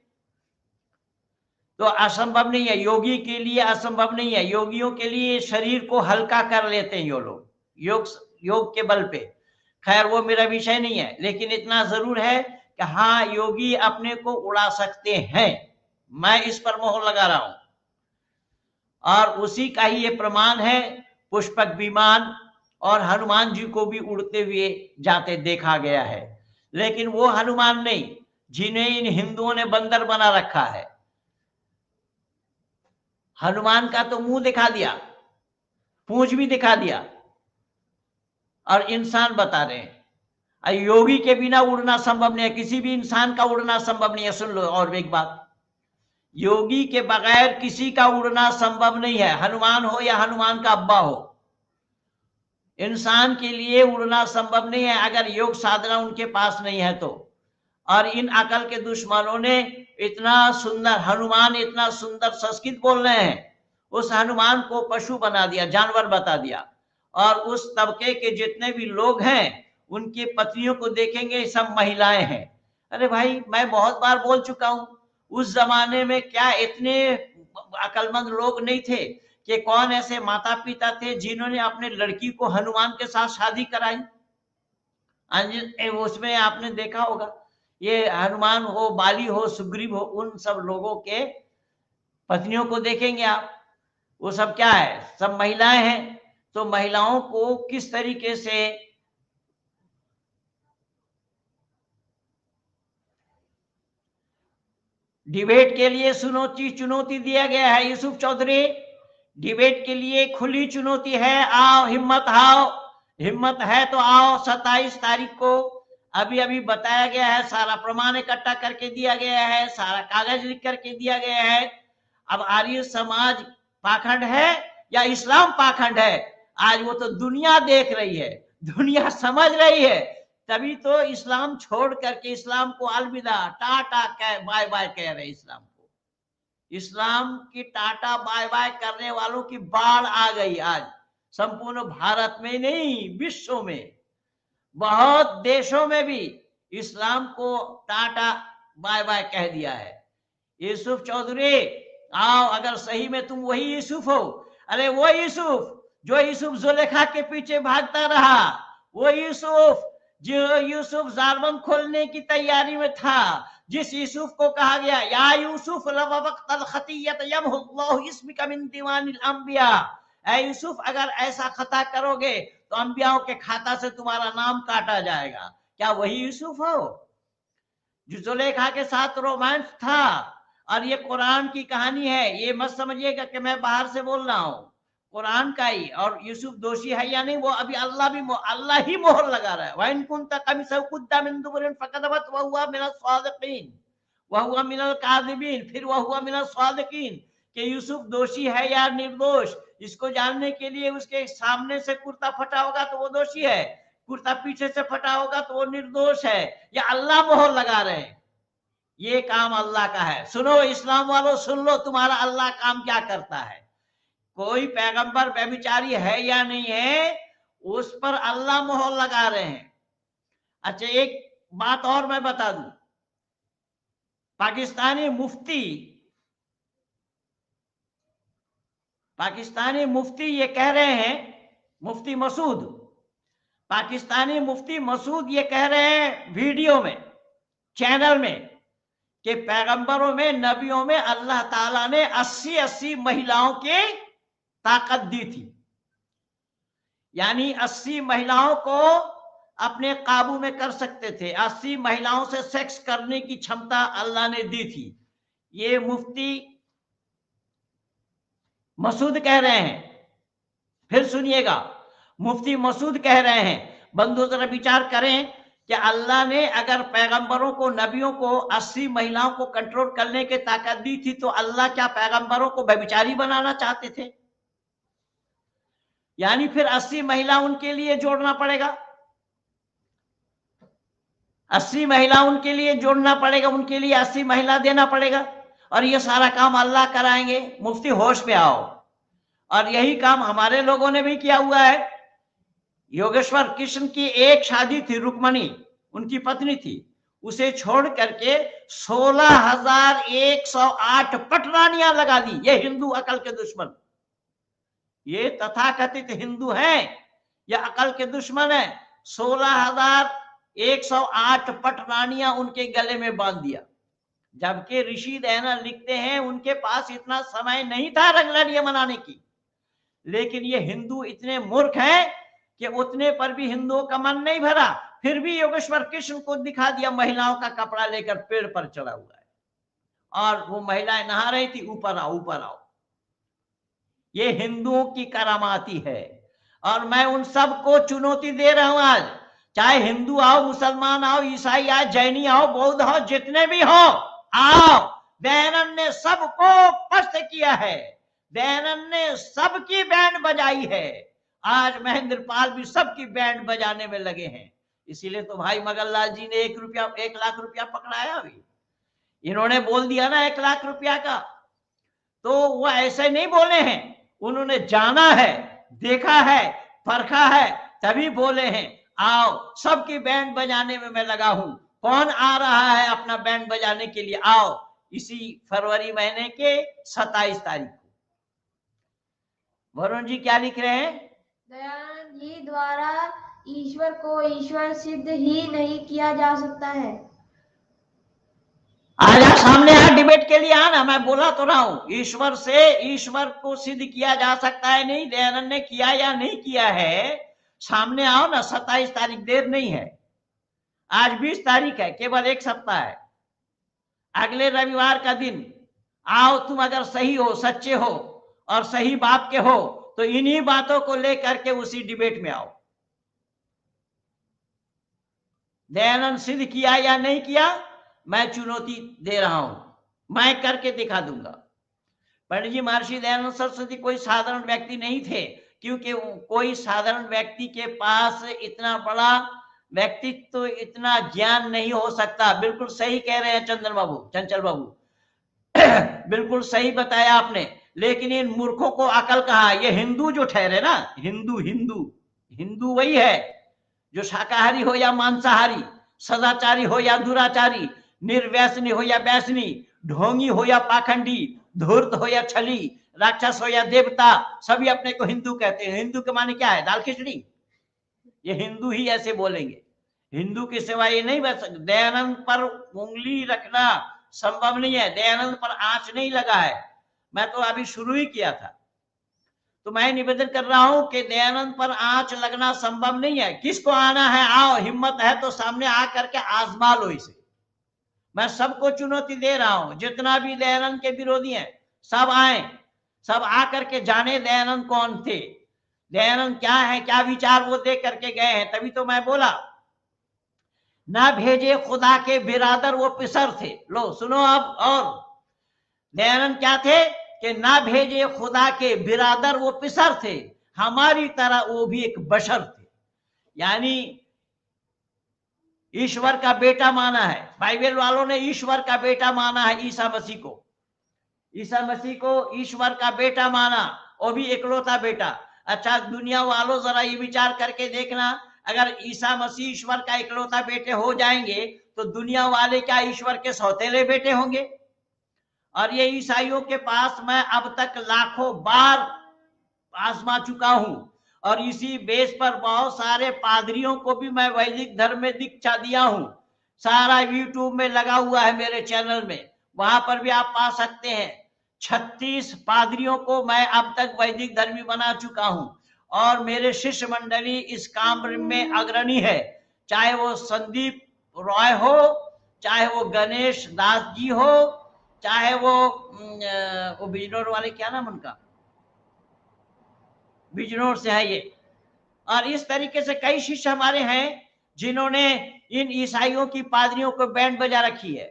तो असंभव नहीं है। योगी के लिए असंभव नहीं है, योगियों के लिए शरीर को हल्का कर लेते हैं ये लोग योग के बल पे। खैर वो मेरा विषय नहीं है, लेकिन इतना जरूर है कि हाँ योगी अपने को उड़ा सकते हैं, मैं इस पर मोहर लगा रहा हूं। और उसी का ही ये प्रमाण है पुष्पक विमान, और हनुमान जी को भी उड़ते हुए जाते देखा गया है। लेकिन वो हनुमान नहीं जिन्हें इन हिंदुओं ने बंदर बना रखा है। हनुमान का तो मुंह दिखा दिया, पूंछ भी दिखा दिया, और इंसान बता रहे हैं। योगी के बिना उड़ना संभव नहीं है, किसी भी इंसान का उड़ना संभव नहीं है। सुन लो और एक बात, योगी के बगैर किसी का उड़ना संभव नहीं है, हनुमान हो या हनुमान का अब्बा हो। इंसान के लिए उड़ना संभव नहीं है अगर योग साधना उनके पास नहीं है तो। और इन अकल के दुश्मनों ने इतना सुंदर हनुमान, इतना सुंदर संस्कृत बोल रहे हैं, उस हनुमान को पशु बना दिया, जानवर बता दिया। और उस तबके के जितने भी लोग हैं उनकी पत्नियों को देखेंगे सब महिलाएं हैं। अरे भाई मैं बहुत बार बोल चुका हूं, उस जमाने में क्या इतने अकलमंद लोग नहीं थे कि कौन ऐसे माता पिता थे जिन्होंने अपने लड़की को हनुमान के साथ शादी कराई। उसमें आपने देखा होगा, ये हनुमान हो, बाली हो, सुग्रीव हो, उन सब लोगों के पत्नियों को देखेंगे आप, वो सब क्या है, सब महिलाएं हैं। तो महिलाओं को किस तरीके से डिबेट के लिए चुनौती दिया गया है। यूसुफ चौधरी डिबेट के लिए खुली चुनौती है, आओ हिम्मत है तो आओ। 27 तारीख को अभी बताया गया है, सारा प्रमाण इकट्ठा करके दिया गया है, सारा कागज लिख करके दिया गया है। अब आर्य समाज पाखंड है या इस्लाम पाखंड है, आज वो तो दुनिया देख रही है, दुनिया समझ रही है। तभी तो इस्लाम छोड़ करके इस्लाम को अलविदा, टाटा बाय बाय कह रहे इस्लाम को। इस्लाम की टाटा बाय बाय करने वालों की बाढ़ आ गई आज, संपूर्ण भारत में नहीं विश्व में, बहुत देशों में भी इस्लाम को टाटा बाय बाय कह दिया है। यूसुफ चौधरी आओ, अगर सही में तुम वही यूसुफ हो, अरे वो यूसुफ जो यूसुफ जुलेखा के पीछे भागता रहा, वो यूसुफ जो यूसुफ जारबंद खोलने की तैयारी में था, जिस यूसुफ को कहा गया या यूसुफ लवक्तल खतियत यमहुल्लाहु इस्मिका मिन दीवानिल अंबिया, ऐ यूसुफ अगर ऐसा खता करोगे तो अंबियाओं के खाता से तुम्हारा नाम काटा जाएगा। क्या वही यूसुफ हो जो जुलेखा के साथ रोमांस था? और ये कुरान की कहानी है, ये मत समझिएगा कि मैं बाहर से बोल रहा हूं, कुरान का ही। और यूसुफ दोषी है या नहीं वो अभी अल्लाह ही मोहर लगा रहा है। वइन कुंता कमिसहु कुद्दा मिन दुबुरिन फकदबत व हुवा मिनल सादिकीन व हुवा मिनल काज़िबीन, फिर वह हुआ मिनल सादिकीन, कि यूसुफ दोषी है या निर्दोष, इसको जानने के लिए उसके सामने से कुर्ता फटा होगा तो वो दोषी है, कुर्ता पीछे से फटा होगा तो वो निर्दोष है। या अल्लाह मोहर लगा रहे हैं, ये काम अल्लाह का है। सुनो इस्लाम वालों, सुन लो तुम्हारा अल्लाह काम क्या करता है। कोई पैगंबर व्यभिचारी है या नहीं है, उस पर अल्लाह मोहर लगा रहे हैं। अच्छा एक बात और मैं बता दूं, पाकिस्तानी मुफ्ती ये कह रहे हैं, मुफ्ती मसूद, पाकिस्तानी मुफ्ती मसूद ये कह रहे हैं वीडियो में, चैनल में, कि पैगंबरों में, नबियों में अल्लाह ताला ने 80 महिलाओं की ताकत दी थी। यानी 80 महिलाओं को अपने काबू में कर सकते थे, 80 महिलाओं से सेक्स करने की क्षमता अल्लाह ने दी थी। ये मुफ्ती मसूद कह रहे हैं। फिर सुनिएगा, मुफ्ती मसूद कह रहे हैं, बंधु जरा विचार करें कि अल्लाह ने अगर पैगंबरों को, नबियों को 80 महिलाओं को कंट्रोल करने की ताकत दी थी, तो अल्लाह क्या पैगंबरों को व्यभिचारी बनाना चाहते थे? यानी फिर 80 महिला उनके लिए जोड़ना पड़ेगा, 80 महिला उनके लिए जोड़ना पड़ेगा, उनके लिए 80 महिला देना पड़ेगा, और ये सारा काम अल्लाह कराएंगे। मुफ्ती होश में आओ। और यही काम हमारे लोगों ने भी किया हुआ है। योगेश्वर कृष्ण की एक शादी थी, रुक्मणी उनकी पत्नी थी, उसे छोड़ करके 16,108 पटरानियां लगा दी। ये हिंदू अकल के दुश्मन, ये तथाकथित हिंदू हैं, ये अकल के दुश्मन है। 16,108 पटरानियां उनके गले में बांध दिया। जबकि ऋषि दयानंद लिखते हैं उनके पास इतना समय नहीं था रंगलड़ियां मनाने की, लेकिन ये हिंदू इतने मूर्ख हैं कि उतने पर भी हिंदुओं का मन नहीं भरा। फिर भी योगेश्वर कृष्ण को दिखा दिया महिलाओं का कपड़ा लेकर पेड़ पर चढ़ा हुआ है, और वो महिलाएं नहा रही थी, ऊपर आओ ऊपर आओ। ये हिंदुओं की करामाती है, और मैं उन सबको चुनौती दे रहा हूं आज, चाहे हिंदू आओ, मुसलमान आओ, ईसाई आओ, जैनी आओ, बौद्ध आओ, जितने भी हो, आओ। दयानंद ने सबको पस्त किया है, दयानंद ने सबकी बैंड बजाई है। आज महेंद्र पाल भी सबकी बैंड बजाने में लगे हैं। इसीलिए तो भाई मगनलाल जी ने 1 लाख रुपया पकड़ाया। अभी इन्होंने बोल दिया ना 1 लाख रुपया का, तो वो ऐसे नहीं बोले हैं, उन्होंने जाना है, देखा है, परखा है, तभी बोले हैं आओ सबकी बैंड बजाने में मैं लगा हूं। कौन आ रहा है अपना बैंड बजाने के लिए? आओ इसी फरवरी महीने के 27 तारीख को। वरुण जी क्या लिख रहे हैं? दयानंद जी द्वारा ईश्वर को ईश्वर सिद्ध ही नहीं किया जा सकता है। आजा सामने आ, डिबेट के लिए आना। मैं बोला तो रहा हूं, ईश्वर से ईश्वर को सिद्ध किया जा सकता है नहीं, दयानंद ने किया या नहीं किया है, सामने आओ ना। 27 तारीख देर नहीं है, आज 20 तारीख है, केवल 1 सप्ताह है। अगले रविवार का दिन आओ, तुम अगर सही हो, सच्चे हो और सही बाप के हो, तो इन्हीं बातों को लेकर के उसी डिबेट में आओ। दयानंद सिद्ध किया या नहीं किया, मैं चुनौती दे रहा हूं, मैं करके दिखा दूंगा। पंडित जी महर्षि दयानंद सरस्वती कोई साधारण व्यक्ति नहीं थे, क्योंकि कोई साधारण व्यक्ति के पास इतना बड़ा व्यक्तित्व, तो इतना ज्ञान नहीं हो सकता। बिल्कुल सही कह रहे हैं चंचल बाबू बिल्कुल सही बताया आपने। लेकिन इन मूर्खों को अकल कहाँ? ये हिंदू जो ठहरे ना, हिंदू वही है जो शाकाहारी हो या मांसाहारी, सदाचारी हो या दुराचारी, निर्व्यसनी हो या व्यसनी, ढोंगी हो या पाखंडी, धूर्त हो या छली, राक्षस हो या देवता, सभी अपने को हिंदू कहते हैं। हिंदू के माने क्या है? दाल खिचड़ी। ये हिंदू ही ऐसे बोलेंगे, हिंदू के सिवा ये नहीं बच सकते। दयानंद पर उंगली रखना संभव नहीं है, दयानंद पर आंच नहीं लगा है। मैं तो अभी शुरू ही किया था, तो मैं निवेदन कर रहा हूं कि दयानंद पर आंच लगना संभव नहीं है। किसको आना है? आओ, हिम्मत है तो सामने आकर के आजमा लो इसे। मैं सबको चुनौती दे रहा हूं, जितना भी दयानंद के विरोधी हैं सब आए, सब आकर के जाने दयानंद कौन थे, दयानंद क्या है, क्या विचार वो दे करके गए हैं। तभी तो मैं बोला, ना भेजे खुदा के बिरादर वो पिसर थे। लो सुनो अब। और दयानंद क्या थे कि ना भेजे खुदा के बिरादर वो पिसर थे, हमारी तरह वो भी एक बशर थे। यानी ईश्वर का बेटा माना है, बाइबल वालों ने ईश्वर का बेटा माना है ईसा मसीह को। ईसा मसीह को ईश्वर का बेटा माना, वो भी इकलौता बेटा। अच्छा दुनिया वालों जरा ये विचार करके देखना, अगर ईसा मसीह ईश्वर का इकलौता बेटे हो जाएंगे तो दुनिया वाले क्या ईश्वर के सौतेले बेटे होंगे? और ये ईसाइयों के पास मैं अब तक लाखों बार आजमा चुका हूं, और इसी बेस पर बहुत सारे पादरियों को भी मैं वैदिक धर्म में दीक्षा दिया हूं। सारा यूट्यूब में लगा हुआ है मेरे चैनल में, वहां पर भी आप पा सकते हैं। 36 पादरियों को मैं अब तक वैदिक धर्मी बना चुका हूं, और मेरे शिष्य मंडली इस काम में अग्रणी है। चाहे वो संदीप रॉय हो, चाहे वो गणेश दास जी हो, चाहे वो बिजनौर वाले, क्या नाम उनका, बिजनौर से है ये। और इस तरीके से कई शिष्य हमारे हैं जिन्होंने इन ईसाइयों की पादरियों को बैंड बजा रखी है।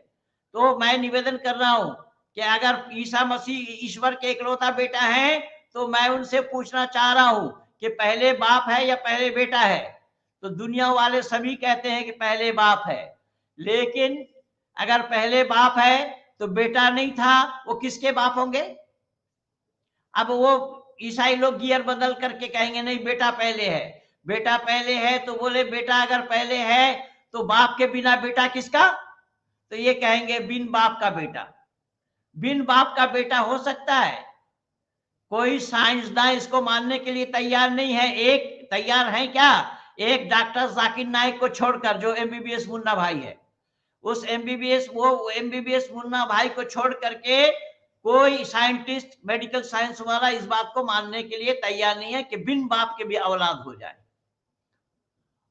तो मैं निवेदन कर रहा हूं कि अगर ईसा मसीह ईश्वर के इकलौता बेटा है, तो मैं उनसे पूछना चाह रहा हूं कि पहले बाप है या पहले बेटा है? तो दुनिया वाले सभी कहते हैं कि पहले बाप है, लेकिन अगर पहले बाप है तो बेटा नहीं था, वो किसके बाप होंगे? अब वो ईसाई लोग गियर बदल करके कहेंगे नहीं बेटा पहले है, बेटा पहले है। तो बोले बेटा अगर पहले है तो बाप के बिना बेटा किसका? तो ये कहेंगे बिन बाप का बेटा। बिन बाप का बेटा हो सकता है? कोई साइंसदान इसको मानने के लिए तैयार नहीं है। एक तैयार है क्या? एक डॉक्टर जाकिर नाइक को छोड़कर, जो एमबीबीएस मुन्ना भाई है, उस एमबीबीएस मुन्ना भाई को छोड़ करके कोई साइंटिस्ट, मेडिकल साइंस वाला इस बात को मानने के लिए तैयार नहीं है कि बिन बाप के भी औलाद हो जाए।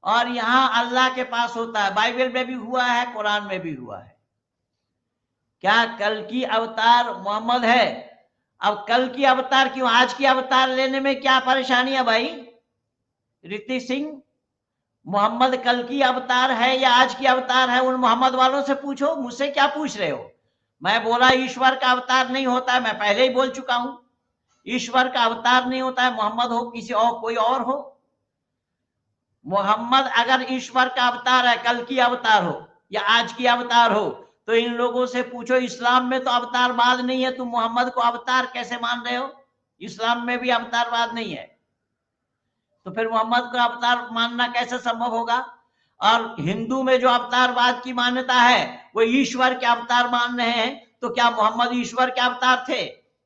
और यहां अल्लाह के पास होता है, बाइबल में भी हुआ है, कुरान में भी हुआ है। क्या कल की अवतार मोहम्मद है? अब कल की अवतार क्यों, आज की अवतार लेने में क्या परेशानी है भाई? ऋतिक सिंह, मोहम्मद कल की अवतार है या आज की अवतार है? उन मोहम्मद वालों से पूछो, मुझसे क्या पूछ रहे हो? मैं बोला ईश्वर का अवतार नहीं होता है, मैं पहले ही बोल चुका हूं। ईश्वर का अवतार नहीं होता है, मोहम्मद हो, किसी और कोई और हो। मोहम्मद अगर ईश्वर का अवतार है, कल की अवतार हो या आज की अवतार हो, तो इन लोगों से पूछो इस्लाम में तो अवतारवाद नहीं है, तुम मोहम्मद को अवतार कैसे मान रहे हो? इस्लाम में भी अवतारवाद नहीं है, तो फिर मोहम्मद को अवतार मानना कैसे संभव होगा? और हिंदू में जो अवतारवाद की मान्यता है वो ईश्वर के अवतार मान रहे हैं, तो क्या मोहम्मद ईश्वर के अवतार थे?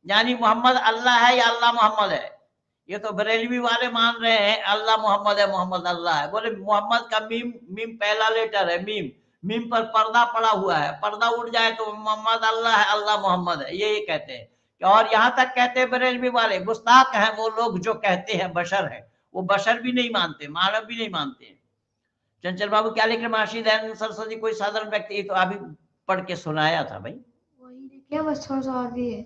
यानी मोहम्मद अल्लाह है या अल्लाह मोहम्मद है? ये तो बरेलवी वाले मान रहे हैं अल्लाह मोहम्मद है, मोहम्मद अल्लाह है। बोले मोहम्मद का मीम पहला लेटर है, मीम पर पर्दा पड़ा हुआ है, पर्दा उड़ जाए तो मोहम्मद अल्लाह है, अल्लाह मोहम्मद है, ये कहते हैं। और यहां तक कहते हैं बरेलवी वाले, गुस्ताख हैं वो लोग जो कहते हैं बशर है, वो बशर भी नहीं मानते, मानव भी नहीं मानते। चंचल बाबू क्या लिख रहे? महर्षि दयानंद सरस्वती कोई साधारण व्यक्ति, तो अभी पढ़ के सुनाया था भाई, वही देखिए, बस थोड़ा सा और भी है।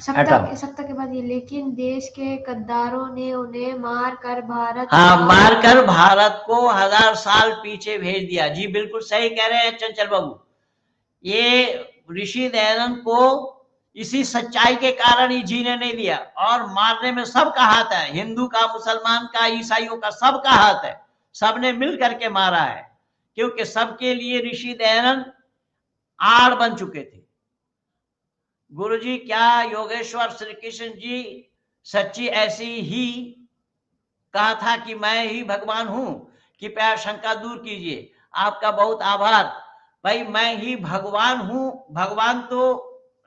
सप्ताह के बाद ये, लेकिन देश के गद्दारों ने उन्हें मार कर भारत, मार कर भारत को 1000 साल पीछे भेज दिया। जी बिल्कुल सही कह रहे हैं चंचल बाबू। ये ऋषि दयानंद को इसी सच्चाई के कारण ही जीने नहीं दिया, और मारने में सबका हाथ है, हिंदू का, मुसलमान का, ईसाइयों का, सबका हाथ है, सबने मिल करके मारा है, क्योंकि सबके लिए ऋषि दयानंद आड़ बन चुके थे। गुरुजी क्या योगेश्वर श्री कृष्ण जी सच्ची ऐसी ही कहा था कि मैं ही भगवान हूं? कृपया शंका दूर कीजिए, आपका बहुत आभार। भाई मैं ही भगवान हूं, भगवान तो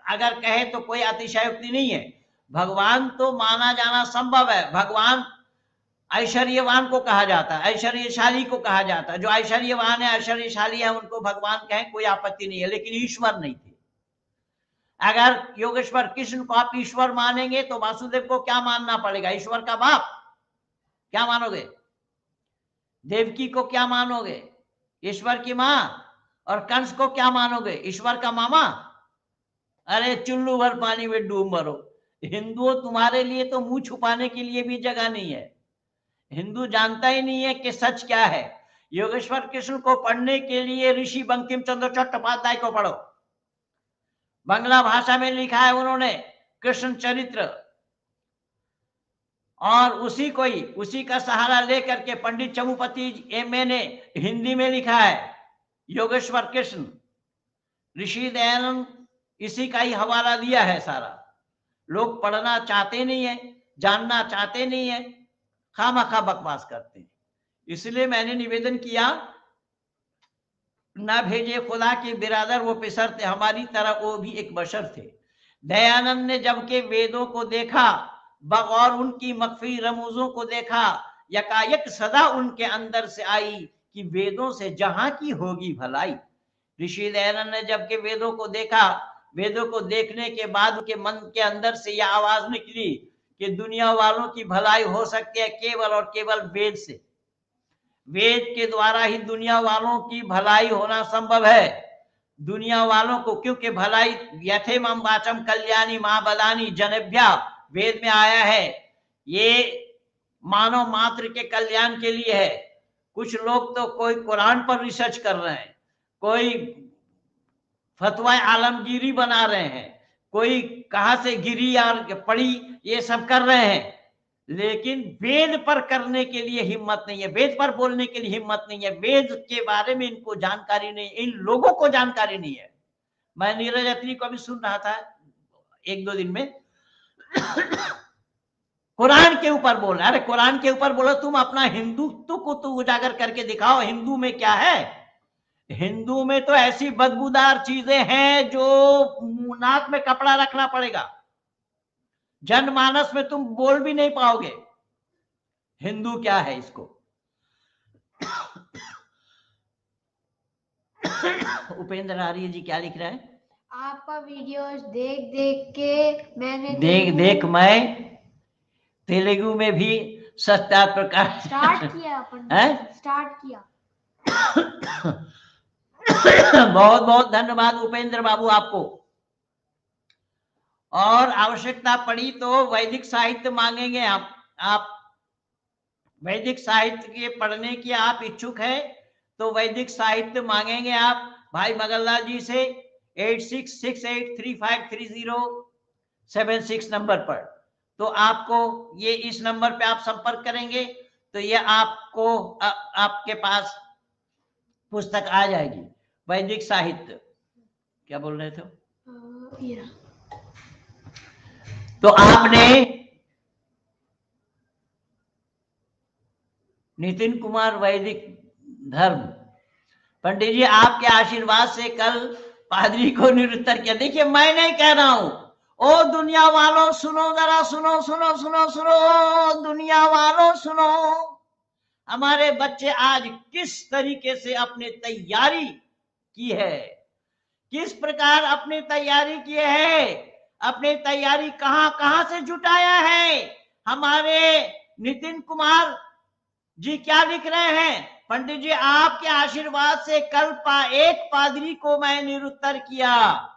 अगर कहे तो कोई अतिशयोक्ति नहीं है, भगवान तो माना जाना संभव है। भगवान ऐश्वर्यवान को कहा जाता है, ऐश्वर्यशाली को कहा जाता है, जो ऐश्वर्यवान है, ऐश्वर्यशाली है, उनको भगवान कहें कोई आपत्ति नहीं है, लेकिन ईश्वर नहीं थे। अगर योगेश्वर कृष्ण को आप ईश्वर मानेंगे तो वासुदेव को क्या मानना पड़ेगा? ईश्वर का बाप क्या मानोगे? देवकी को क्या मानोगे? ईश्वर की मां। और कंस को क्या मानोगे? ईश्वर का मामा। अरे चुल्लू भर पानी में डूब मरो। हिंदुओं तुम्हारे लिए तो मुंह छुपाने के लिए भी जगह नहीं है। हिंदू जानता ही नहीं है कि सच क्या है। योगेश्वर कृष्ण को पढ़ने के लिए ऋषि बंकिम चंद्र चट्टोपाध्याय को पढ़ो, बांग्ला भाषा में लिखा है उन्होंने कृष्ण चरित्र, और उसी का सहारा लेकर के पंडित चमुपति एमए ने हिंदी में लिखा है योगेश्वर कृष्ण। ऋषि दयानंद इसी का ही हवाला दिया है सारा। लोग पढ़ना चाहते नहीं है, जानना चाहते नहीं है, खामखा बकवास करते हैं। इसलिए मैंने निवेदन किया ना भेजे खुदा के बिरादर वो पिसर थे, हमारी तरह वो भी एक बशर थे। दयानंद ने जबकि वेदों को देखा, बगौर उनकी मख्फी रमूजों को देखा, यकायक सदा उनके अंदर से आई कि वेदों से जहां की होगी भलाई। ऋषि दयानंद ने जबकि वेदों को देखा, वेदों को देखने के बाद उनके मन के अंदर से यह आवाज निकली कि दुनिया वालों की भलाई हो सकती है केवल और केवल वेद से। वेद के द्वारा ही दुनिया वालों की भलाई होना संभव है। दुनिया वालों को, क्योंकि भलाई यथेमं वाचम कल्याणी महाबलानी जनेभ्या वेद में आया है, ये मानव मात्र के कल्याण के लिए है। कुछ लोग तो कोई कुरान पर रिसर्च कर रहे हैं, कोई फतवा आलमगीरी बना रहे हैं, कोई कहां से गिरी और पड़ी, ये सब कर रहे हैं, लेकिन वेद पर करने के लिए हिम्मत नहीं है, वेद पर बोलने के लिए हिम्मत नहीं है। वेद के बारे में इनको जानकारी नहीं, इन लोगों को जानकारी नहीं है। मैं नीरज अत्री को भी सुन रहा था 1-2 दिन में, कुरान के ऊपर बोल रहा है। अरे कुरान के ऊपर बोलो, तुम अपना हिंदुत्व को तो उजागर करके दिखाओ। हिंदू में क्या है? हिंदू में तो ऐसी बदबूदार चीजें हैं जो नाक में कपड़ा रखना पड़ेगा, जनमानस में तुम बोल भी नहीं पाओगे हिंदू क्या है इसको। उपेंद्र आर्य जी क्या लिख रहे हैं? आपका वीडियोस देख देख के मैंने देख मैं तेलुगु में भी सत्यात प्रकाश स्टार्ट किया स्टार्ट किया। बहुत बहुत धन्यवाद उपेंद्र बाबू आपको। और आवश्यकता पड़ी तो वैदिक साहित्य मांगेंगे आप वैदिक साहित्य के पढ़ने की आप इच्छुक है तो वैदिक साहित्य मांगेंगे आप भाई मगनलाल जी से 8668353076 नंबर पर। तो आपको ये इस नंबर पे आप संपर्क करेंगे तो ये आपको आपके पास पुस्तक आ जाएगी। वैदिक साहित्य क्या बोल रहे थे? तो आपने नितिन कुमार वैदिक धर्म, पंडित जी आपके आशीर्वाद से कल पादरी को निरुत्तर किया। देखिए मैं नहीं कह रहा हूं, ओ दुनिया वालों सुनो, जरा सुनो सुनो सुनो सुनो, दुनिया वालों सुनो, हमारे बच्चे आज किस तरीके से अपनी तैयारी की है, किस प्रकार अपनी तैयारी की है, अपनी तैयारी कहां कहां से जुटाया है। हमारे नितिन कुमार जी क्या लिख रहे हैं? पंडित जी आपके आशीर्वाद से कल एक पादरी को मैं निरुत्तर किया।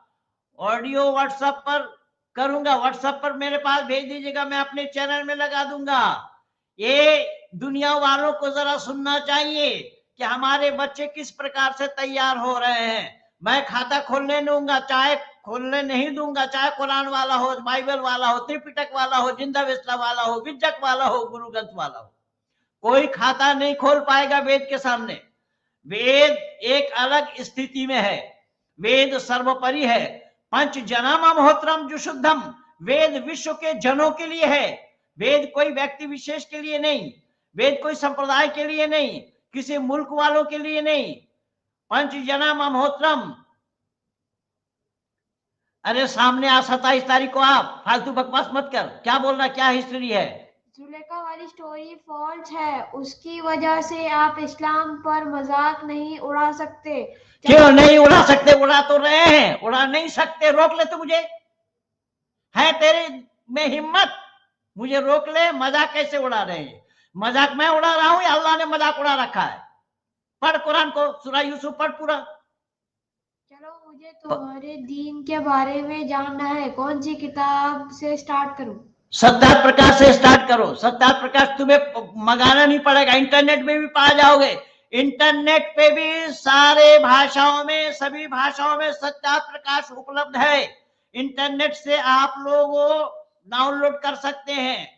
ऑडियो व्हाट्सएप पर करूंगा, व्हाट्सएप पर मेरे पास भेज दीजिएगा, मैं अपने चैनल में लगा दूंगा। ये दुनिया वालों को जरा सुनना चाहिए कि हमारे बच्चे किस प्रकार से तैयार हो रहे हैं। मैं खाता खोलने दूंगा, चाहे खोलने नहीं दूंगा, चाहे कुरान वाला हो, बाइबल वाला हो, त्रिपिटक वाला हो, जिंदा विस्ता वाला हो, विजक वाला हो, गुरु ग्रंथ वाला हो, कोई खाता नहीं खोल पाएगा वेद के सामने। वेद एक अलग स्थिति में है, वेद सर्वोपरि है। पंच जनामहोत्रम जो शुद्धम, वेद विश्व के जनों के लिए है। वेद कोई व्यक्ति विशेष के लिए नहीं, वेद कोई संप्रदाय के लिए नहीं, किसी मुल्क वालों के लिए नहीं। पंच जनामहोत्रम, अरे सामने आ 27 तारीख को, आप फालतू बकवास मत कर। क्या बोल रहा, क्या हिस्ट्री है? जुलेखा वाली स्टोरी फॉल्स है, उसकी वजह से आप इस्लाम पर मजाक नहीं उड़ा सकते। क्यों नहीं उड़ा सकते? उड़ा तो रहे हैं, उड़ा नहीं सकते। रोक ले तो मुझे, है तेरे में हिम्मत, मुझे रोक ले। मजाक कैसे उड़ा रहे हैं? मजाक मैं उड़ा रहा हूं या अल्लाह ने मजाक उड़ा रखा है? पढ़ कुरान को, सूरह यूसुफ पढ़ पूरा। चलो मुझे तुम्हारे दीन के बारे में जानना है, कौन सी किताब से स्टार्ट करूं? सत्यार्थ प्रकाश से स्टार्ट करो। सत्यार्थ प्रकाश तुम्हें मंगाना नहीं पड़ेगा, इंटरनेट में भी पा जाओगे। इंटरनेट पे भी सारे भाषाओं में, सभी भाषाओं में सत्यार्थ प्रकाश उपलब्ध है। इंटरनेट से आप लोग डाउनलोड कर सकते हैं,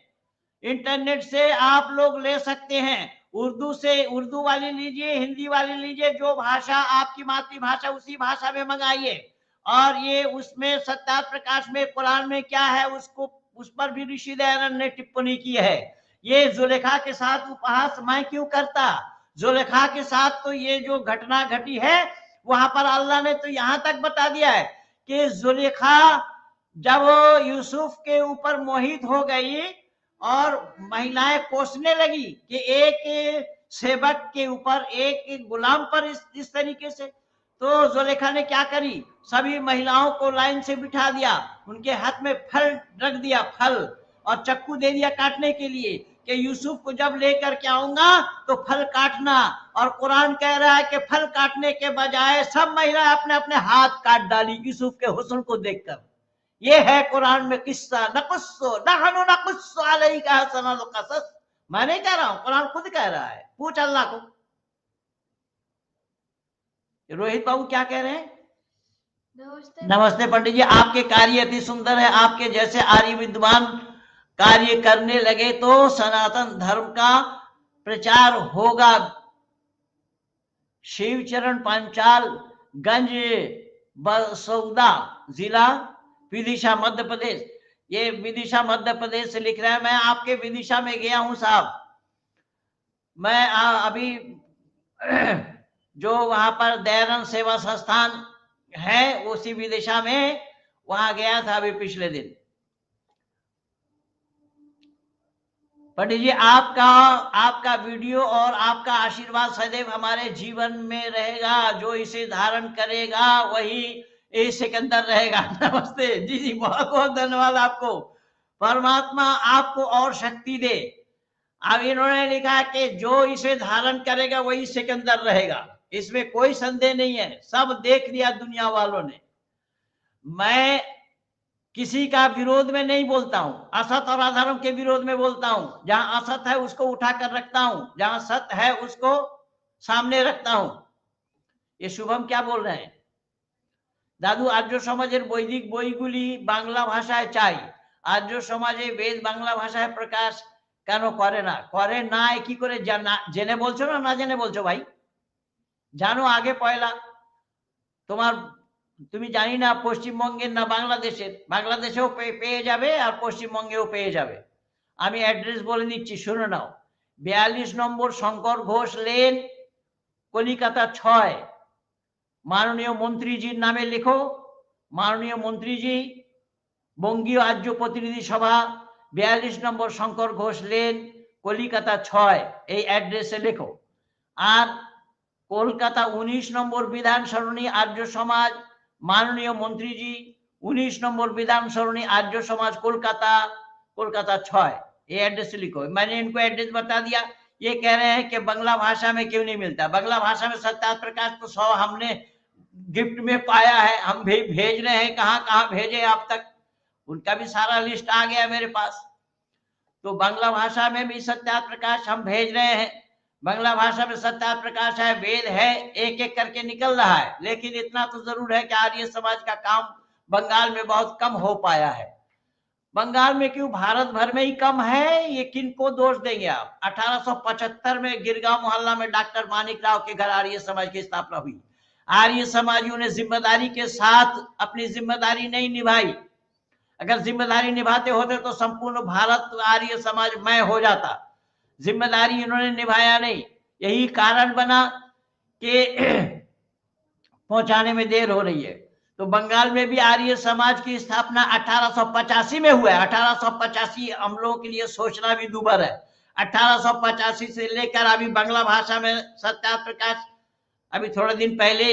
इंटरनेट से आप लोग ले सकते हैं। उर्दू से उर्दू वाली लीजिए, हिंदी वाली लीजिए, जो भाषा आपकी मातृभाषा उसी भाषा में मंगाइए। और ये उसमें सत्यार्थ प्रकाश में कुरान में क्या है उसको, उस पर भी ऋषि दयानंद ने टिप्पणी की है। ये जुलेखा के साथ उपहास मैं क्यों करता? जुलेखा के साथ तो ये जो घटना घटी है वहां पर अल्लाह ने तो यहां तक बता दिया है कि जुलेखा जब यूसुफ के ऊपर मोहित हो गई और महिलाएं कोसने लगी कि एक सेवक के ऊपर, एक गुलाम पर इस तरीके से, तो जुलेखा ने क्या करी, सभी महिलाओं को लाइन से बिठा दिया, उनके हाथ में फल रख दिया, फल, और चक्कू दे दिया काटने के लिए कि यूसुफ को जब लेकर के आऊंगा तो फल काटना। और कुरान कह रहा है कि फल काटने के बजाय सब महिलाएं अपने अपने हाथ काट डाली यूसुफ के हुस्न को देखकर। ये है कुरान में किस्सा, नकुस्सो नहनु नकुस्सो अलैका हसनल क़सस। मैं नहीं कह रहा हूं, कुरान खुद कह रहा है, पूछ अल्लाह को। रोहित बाबू क्या कह रहे हैं? नमस्ते। नमस्ते पंडित जी, आपके कार्य अति सुंदर है। आपके जैसे आर्य विद्वान कार्य करने लगे तो सनातन धर्म का प्रचार होगा। शिवचरण पांचाल, गंज बसौदा, जिला विदिशा, मध्य प्रदेश। ये विदिशा मध्य प्रदेश से लिख रहे हैं। मैं आपके विदिशा में गया हूं साहब। मैं अभी जो वहां पर दयानंद सेवा संस्थान है उसी विदिशा में, वहां गया था अभी पिछले दिन। पंडित जी आपका वीडियो और आपका आशीर्वाद सदैव हमारे जीवन में रहेगा। जो इसे धारण करेगा वही सिकंदर रहेगा। नमस्ते जी जी, बहुत बहुत धन्यवाद आपको। परमात्मा आपको और शक्ति दे। अब इन्होंने लिखा कि जो इसे धारण करेगा वही सिकंदर रहेगा, इसमें कोई संदेह नहीं है। सब देख लिया दुनिया वालों ने। मैं किसी का विरोध में नहीं बोलता हूं, असत और अधर्म के विरोध में बोलता हूं। जहां असत है उसको उठाकर रखता हूं, जहां सत्य है उसको सामने रखता हूं। ये शुभम क्या बोल रहे हैं? दादू आर्य समाजेर বৈদিক বইগুলি বাংলা ভাষায় চাই। আর্য সমাজে বেদ বাংলা ভাষায় প্রকাশ কেন করে না? করে না কি করে জেনে বলছো না জেনে বলছো ভাই? জানো আগে পয়লা তোমার, তুমি জানি না পশ্চিমবঙ্গের না বাংলাদেশের, বাংলাদেশেও পেয়ে যাবে আর পশ্চিমবঙ্গেও পেয়ে যাবে। আমি অ্যাড্রেস বলে দিচ্ছি, শুনে নাও। 42 নম্বর শঙ্কর ঘোষ লেন, কলিকাতা 6। মাননীয় মন্ত্রীজির নামে লেখো। মাননীয় মন্ত্রীজি, বঙ্গীয় আর্য প্রতিনিধি সভা, 42 নম্বর শঙ্কর ঘোষ লেন, কলিকাতা 6, এই অ্যাড্রেসে লেখো। আর কলকাতা 19 নম্বর বিধান সরণি আর্য সমাজ, माननीय मंत्री जी 19 नंबर विधान सरणी आर्य समाज कोलकाता, कोलकाता 6, ये एड्रेस लिखो। मैंने इनको एड्रेस बता दिया। ये कह रहे हैं कि बांग्ला भाषा में क्यों नहीं मिलता? बांग्ला भाषा में सत्यार्थ प्रकाश तो 100 हमने गिफ्ट में पाया है, हम भी भेज रहे हैं। कहाँ कहाँ भेजे आप तक, उनका भी सारा लिस्ट आ गया मेरे पास। तो बांग्ला भाषा में भी सत्यार्थ प्रकाश हम भेज रहे हैं। बांग्ला भाषा में सत्यार्थ प्रकाश है, वेद है, एक एक करके निकल रहा है। लेकिन इतना तो जरूर है कि आर्य समाज का काम बंगाल में बहुत कम हो पाया है। बंगाल में क्यों, भारत भर में ही कम है, ये किनको दोष देंगे आप? 1875 में गिरगांव मोहल्ला में डॉक्टर मानिक राव के घर आर्य समाज की स्थापना हुई। आर्य समाजियों ने जिम्मेदारी के साथ अपनी जिम्मेदारी नहीं निभाई। अगर जिम्मेदारी निभाते होते तो संपूर्ण भारत आर्य समाजमय हो जाता। जिम्मेदारी इन्होंने निभाया नहीं, यही कारण बना कि पहुंचाने में देर हो रही है। तो बंगाल में भी आर्य समाज की स्थापना 1885 में हुआ है। 1885 हम लोगों के लिए सोचना भी दूभर है। 1885 से लेकर अभी बांग्ला भाषा में सत्यार्थ प्रकाश अभी थोड़े दिन पहले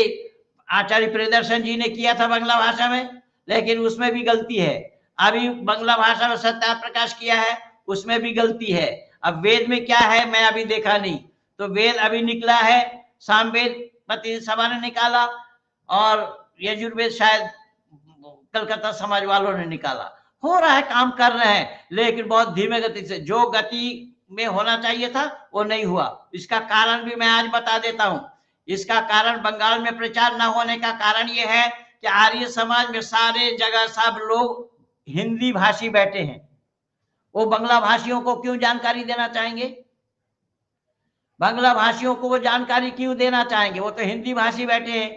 आचार्य प्रियदर्शन जी ने किया था बांग्ला भाषा में, लेकिन उसमें भी गलती है। अभी बांग्ला भाषा में सत्यार्थ प्रकाश किया है, उसमें भी गलती है। अब वेद में क्या है मैं अभी देखा नहीं, तो वेद अभी निकला है, सामवेद प्रतिनिधि सभा ने निकाला और यजुर्वेद शायद कलकत्ता समाज वालों ने निकाला। हो रहा है, काम कर रहे हैं, लेकिन बहुत धीमे गति से। जो गति में होना चाहिए था वो नहीं हुआ। इसका कारण भी मैं आज बता देता हूं। इसका कारण बंगाल में प्रचार न होने का कारण ये है कि आर्य समाज में सारे जगह सब लोग हिंदी भाषी बैठे हैं। वो बांग्ला भाषियों को क्यों जानकारी देना चाहेंगे? बांग्ला भाषियों को वो जानकारी क्यों देना चाहेंगे? वो तो हिंदी भाषी बैठे हैं,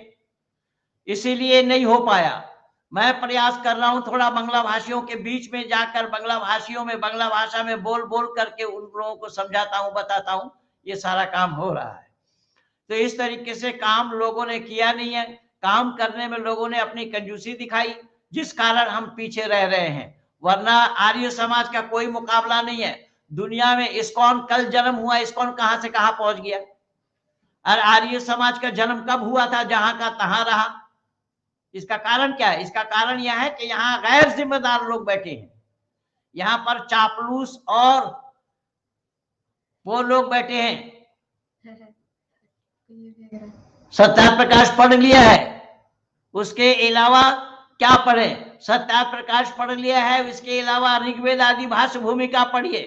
इसीलिए नहीं हो पाया। मैं प्रयास कर रहा हूं थोड़ा बांग्ला भाषियों के बीच में जाकर बांग्ला भाषियों में बांग्ला भाषा में बोल बोल करके उन लोगों को समझाता हूं, बताता हूं। ये सारा काम हो रहा है। तो इस तरीके से काम लोगों ने किया नहीं है। काम करने में लोगों ने अपनी कंजूसी दिखाई, जिस कारण हम पीछे रह रहे हैं। वरना आर्य समाज का कोई मुकाबला नहीं है दुनिया में। इस्कॉन कल जन्म हुआ, इस्कॉन कहां से कहां पहुंच गया। और आर्य समाज का जन्म कब हुआ था, जहां का तहां रहा। इसका कारण क्या है? इसका कारण यह है कि यहाँ गैर जिम्मेदार लोग बैठे हैं, यहाँ पर चापलूस और वो लोग बैठे हैं। सत्या प्रकाश पढ़ लिया है, उसके अलावा क्या पढ़े? सत्या प्रकाश पढ़ लिया है, उसके अलावा ऋग्वेद आदि भाष्य भूमिका पढ़िए,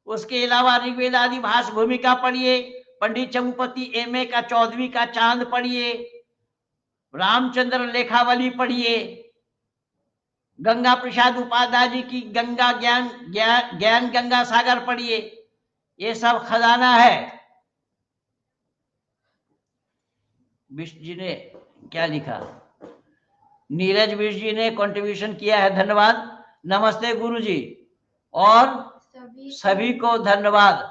उसके अलावा ऋग्वेद आदि भाष्य भूमिका पढ़िए। पंडित चंपति एमए का 14वीं का चांद पढ़िए, रामचंद्र लेखावली पढ़िए, गंगा प्रसाद उपाध्याय जी की गंगा ज्ञान गंगा सागर पढ़िए। ये सब खजाना है। विश जी ने क्या लिखा? नीरज विश जी ने कंट्रीब्यूशन किया है, धन्यवाद। नमस्ते गुरु जी, और सभी को धन्यवाद।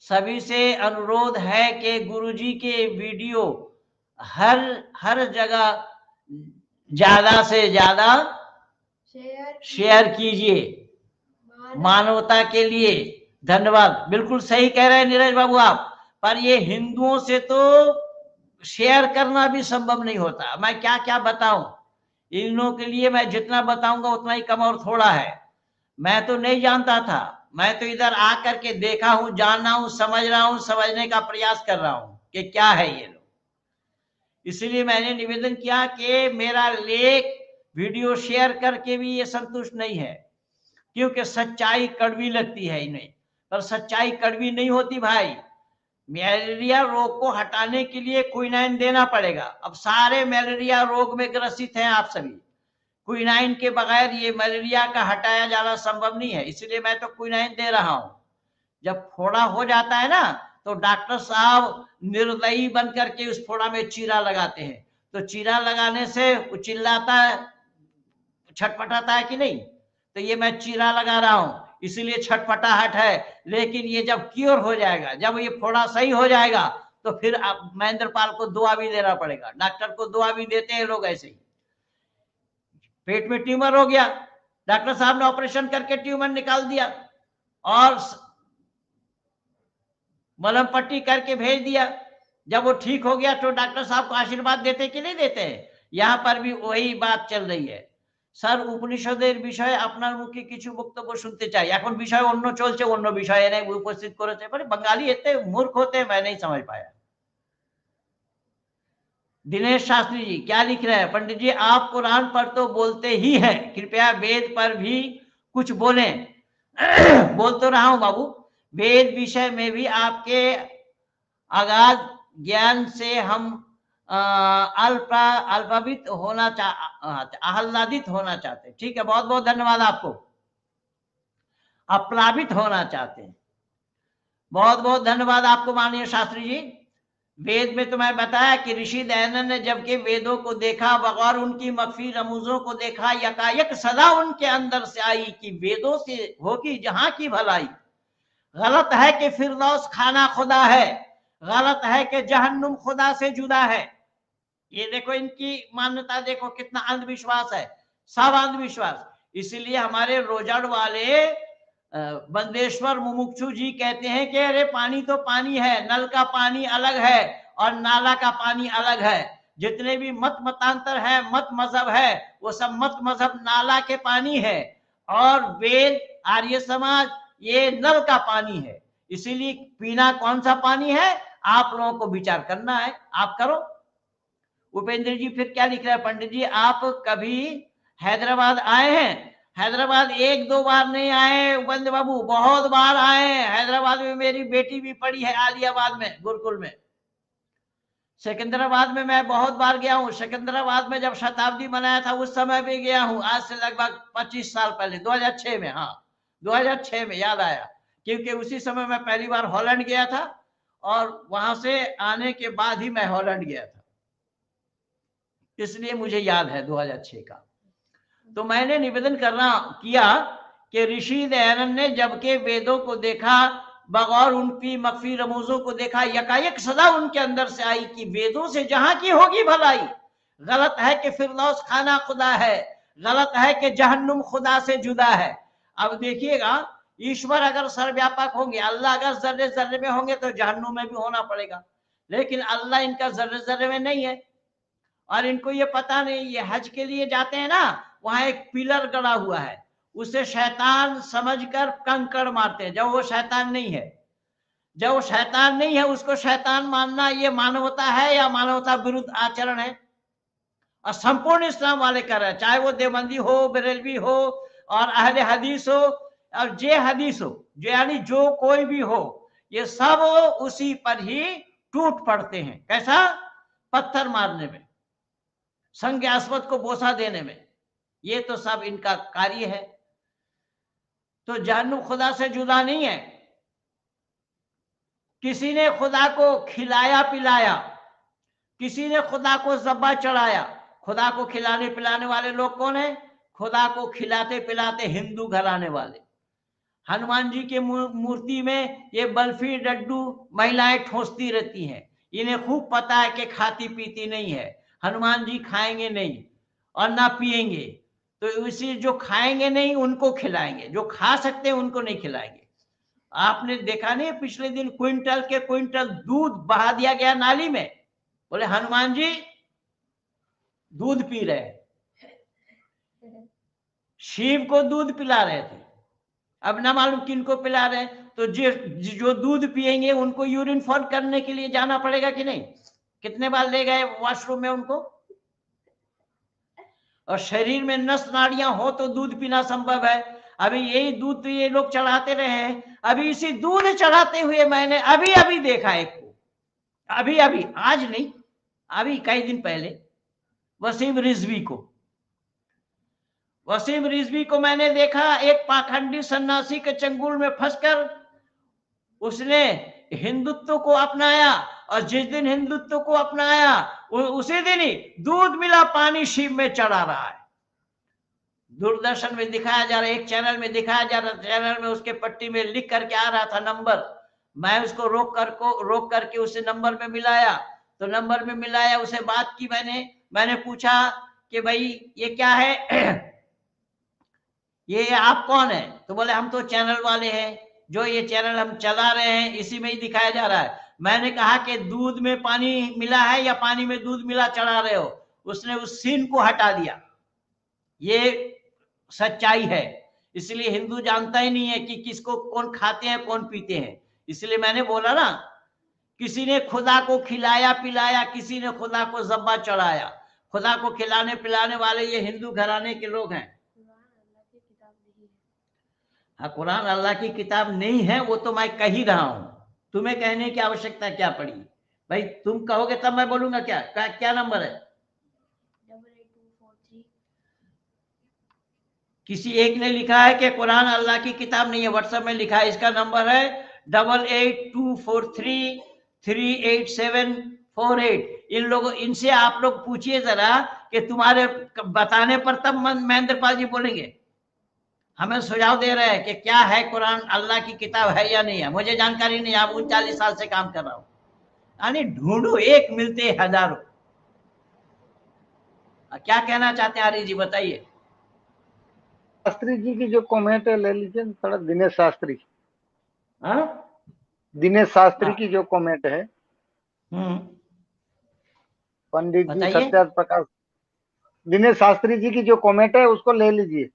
सभी से अनुरोध है कि गुरु जी के वीडियो हर जगह ज्यादा से ज्यादा शेयर कीजिए, मानवता के लिए। धन्यवाद। बिल्कुल सही कह रहे हैं नीरज बाबू आप, पर ये हिंदुओं से तो शेयर करना भी संभव नहीं होता। मैं क्या क्या बताऊं, इन लोगों के लिए मैं जितना बताऊंगा उतना ही कम और थोड़ा है। मैं तो नहीं जानता था, मैं तो इधर आकर के देखा हूं, जाना हूं, समझ रहा हूं, समझने का प्रयास कर रहा हूं कि क्या है ये लोग। इसलिए मैंने निवेदन किया कि मेरा लेख वीडियो शेयर करके भी ये संतुष्ट नहीं है, क्योंकि सच्चाई कड़वी लगती है इन्हें, पर सच्चाई कड़वी नहीं होती भाई। मलेरिया रोग को हटाने के लिए क्विनाइन देना पड़ेगा। अब सारे मलेरिया रोग में ग्रसित हैं आप सभी। क्विनाइन के बगैर ये मलेरिया का हटाया जाना संभव नहीं है, इसलिए मैं तो क्विनाइन दे रहा हूं। जब फोड़ा हो जाता है ना, तो डॉक्टर साहब निर्दयी बन करके उस फोड़ा में चीरा लगाते हैं। तो चीरा लगाने से वो चिल्लाता है, छटपटाता है कि नहीं? तो ये मैं चीरा लगा रहा हूं, इसलिए छटपटाहट है। लेकिन ये जब क्योर हो जाएगा, जब ये फोड़ा सही हो जाएगा, तो फिर अब महेंद्रपाल को दुआ भी देना पड़ेगा। डॉक्टर को दुआ भी देते हैं लोग ऐसे ही। पेट में ट्यूमर हो गया, डॉक्टर साहब ने ऑपरेशन करके ट्यूमर निकाल दिया और मलहम पट्टी करके भेज दिया। जब वो ठीक हो गया तो डॉक्टर साहब को आशीर्वाद देते कि नहीं देते हैं? यहां पर भी वही बात चल रही है। স্যার উপনিষদের বিষয়ে আপনার মুখে কিছু বক্তব্য শুনতে চাই। এখন বিষয় অন্য চলছে, অন্য বিষয় এনে উপস্থিত করেছে। মানে बंगाली इतने मूर्ख होते हैं, मैं नहीं समझ पाया। दिनेश शास्त्री जी क्या लिख रहे हैं? पंडित जी आप कुरान पर तो बोलते ही हैं, कृपया वेद पर भी कुछ बोलें। बोल तो रहा हूं बाबू, वेद विषय में भी आपके अगाध ज्ञान से हम अल्पावित होना आह्लादित होना चाहते हैं। ठीक है, बहुत बहुत धन्यवाद आपको। अप्लावित होना चाहते हैं, बहुत बहुत धन्यवाद आपको माननीय शास्त्री जी। वेद में तो मैं बताया कि ऋषि दयानंद ने जबकि वेदों को देखा, बगौर उनकी मख्फी रमूजों को देखा, यकायक सदा उनके अंदर से आई कि वेदों से होगी जहां की भलाई। गलत है कि फिरदौस खाना खुदा है, गलत है कि जहन्नुम खुदा से जुदा है। ये देखो इनकी मान्यता, देखो कितना अंधविश्वास है, सब अंधविश्वास। इसीलिए हमारे रोजड़ वाले बंदेश्वर मुमुक्षु जी कहते हैं कि अरे पानी तो पानी है, नल का पानी अलग है और नाला का पानी अलग है। जितने भी मत मतांतर है, मत मजहब है, वो सब मत मजहब नाला के पानी है, और वेद आर्य समाज ये नल का पानी है। इसीलिए पीना कौन सा पानी है, आप लोगों को विचार करना है, आप करो। उपेंद्र जी फिर क्या लिख रहे हैं? पंडित जी आप कभी हैदराबाद आए हैं? हैदराबाद एक दो बार नहीं आए उपेंद्र बाबू, बहुत बार आए हैं। हैदराबाद में मेरी बेटी भी पढ़ी है, आलियाबाद में, गुरुकुल में। सिकंदराबाद में मैं बहुत बार गया हूँ। सिकंदराबाद में जब शताब्दी मनाया था उस समय भी गया हूँ, आज से लगभग 25 साल पहले, 2006 में। हाँ 2006 में याद आया, क्योंकि उसी समय मैं पहली बार हॉलैंड गया था और वहां से आने के बाद ही मैं हॉलैंड गया था, इसलिए मुझे याद है 2006 का। तो मैंने निवेदन किया कि ऋषि दयानंद ने जबकि वेदों को देखा, बगौर उनकी मख्फी रमूजों को देखा, यकायक सदा उनके अंदर से आई कि वेदों से जहां की होगी भलाई। गलत है कि फिरदौस खाना खुदा है, गलत है कि जहन्नुम खुदा से जुदा है। अब देखिएगा, ईश्वर अगर सर्वव्यापक होंगे, अल्लाह अगर जर्रे जर्रे में होंगे तो जहन्नुम में भी होना पड़ेगा, लेकिन अल्लाह इनका जर्रे जर्रे में नहीं है। और इनको ये पता नहीं, ये हज के लिए जाते हैं ना, वहां एक पिलर गड़ा हुआ है, उसे शैतान समझकर कंकड़ मारते हैं, जब वो शैतान नहीं है। जब वो शैतान नहीं है उसको शैतान मानना ये मानवता है या मानवता विरुद्ध आचरण है? और संपूर्ण इस्लाम वाले कर रहे हैं, चाहे वो देवबंदी हो, बरेलवी हो और अहले हदीस हो और जे हदीस हो, जो यानी जो कोई भी हो, ये सब उसी पर ही टूट पड़ते हैं। कैसा? पत्थर मारने में, संग अस्वद को बोसा देने में। ये तो सब इनका कार्य है। तो जहन्नुम खुदा से जुदा नहीं है। किसी ने खुदा को खिलाया पिलाया, किसी ने खुदा को ज़ब्बा चढ़ाया। खुदा को खिलाने पिलाने वाले लोग कौन है? खुदा को खिलाते पिलाते हिंदू घराने वाले। हनुमान जी के मूर्ति में ये बल्फी डड्डू महिलाएं ठोसती रहती हैं। इन्हें खूब पता है कि खाती पीती नहीं है, हनुमान जी खाएंगे नहीं और ना पिएंगे, तो इसी जो खाएंगे नहीं उनको खिलाएंगे, जो खा सकते हैं उनको नहीं खिलाएंगे। आपने देखा नहीं, पिछले दिन क्विंटल के क्विंटल दूध बहा दिया गया नाली में, बोले हनुमान जी दूध पी रहे हैं। शिव को दूध पिला रहे थे, अब ना मालूम किनको पिला रहे हैं। तो जो दूध पिएंगे उनको यूरिन फॉल करने के लिए जाना पड़ेगा कि नहीं? कितने बार ले गए वॉशरूम में उनको? और शरीर में नस नाड़ियां हो तो दूध पीना संभव है। अभी यही दूध तो ये लोग चढ़ाते रहे हैं। अभी इसी दूध चढ़ाते हुए मैंने अभी अभी देखा एक को, अभी अभी, आज नहीं, अभी कई दिन पहले, वसीम रिजवी को। वसीम रिजवी को मैंने देखा एक पाखंडी सन्यासी के चंगुल में फंसकर उसने हिंदुत्व को अपनाया, और जिस दिन हिंदुत्व को अपनाया उसी दिन ही दूध मिला पानी शिव में चढ़ा रहा है। दूरदर्शन में दिखाया जा रहा है, एक चैनल में दिखाया जा रहा, चैनल में उसके पट्टी में लिख करके आ रहा था नंबर। मैं उसको रोक करके उसे नंबर में मिलाया, तो नंबर में मिलाया, उसे बात की मैंने पूछा कि भाई ये क्या है, ये आप कौन है? तो बोले हम तो चैनल वाले हैं, जो ये चैनल हम चला रहे हैं इसी में ही दिखाया जा रहा है। मैंने कहा कि दूध में पानी मिला है या पानी में दूध मिला चढ़ा रहे हो? उसने उस सीन को हटा दिया। ये सच्चाई है, इसलिए हिंदू जानता ही नहीं है कि किसको कौन खाते हैं कौन पीते हैं। इसलिए मैंने बोला ना, किसी ने खुदा को खिलाया पिलाया, किसी ने खुदा को ज़ब्बा चढ़ाया। खुदा को खिलाने पिलाने वाले ये हिंदू घराने के लोग हैं। हाँ, कुरान अल्लाह की किताब नहीं है, वो तो मैं कह ही रहा हूं, तुम्हें कहने की आवश्यकता क्या पड़ी? भाई तुम कहोगे तब मैं बोलूंगा। क्या नंबर है? 8823। किसी एक ने लिखा है कि कुरान अल्लाह की किताब नहीं है, व्हाट्सएप में लिखा है, इसका नंबर है 8824338748। इन लोगों, इनसे आप लोग पूछिए जरा कि तुम्हारे बताने पर तब महेंद्रपाल जी बोलेंगे। हमें सुझाव दे रहे हैं कि क्या है कुरान अल्लाह की किताब है या नहीं है, मुझे जानकारी नहीं। आप 39 साल से काम कर रहा हूं, यानी ढूंढो, एक मिलते हजारों। क्या कहना चाहते हैं आर्य जी, बताइए। शास्त्री जी की जो कमेंट है ले लीजिए थोड़ा, दिनेश शास्त्री। हाँ, दिनेश शास्त्री की जो कमेंट है, पंडित जी सत्यार्थ प्रकाश, दिनेश शास्त्री जी की जो कमेंट है उसको ले लीजिए।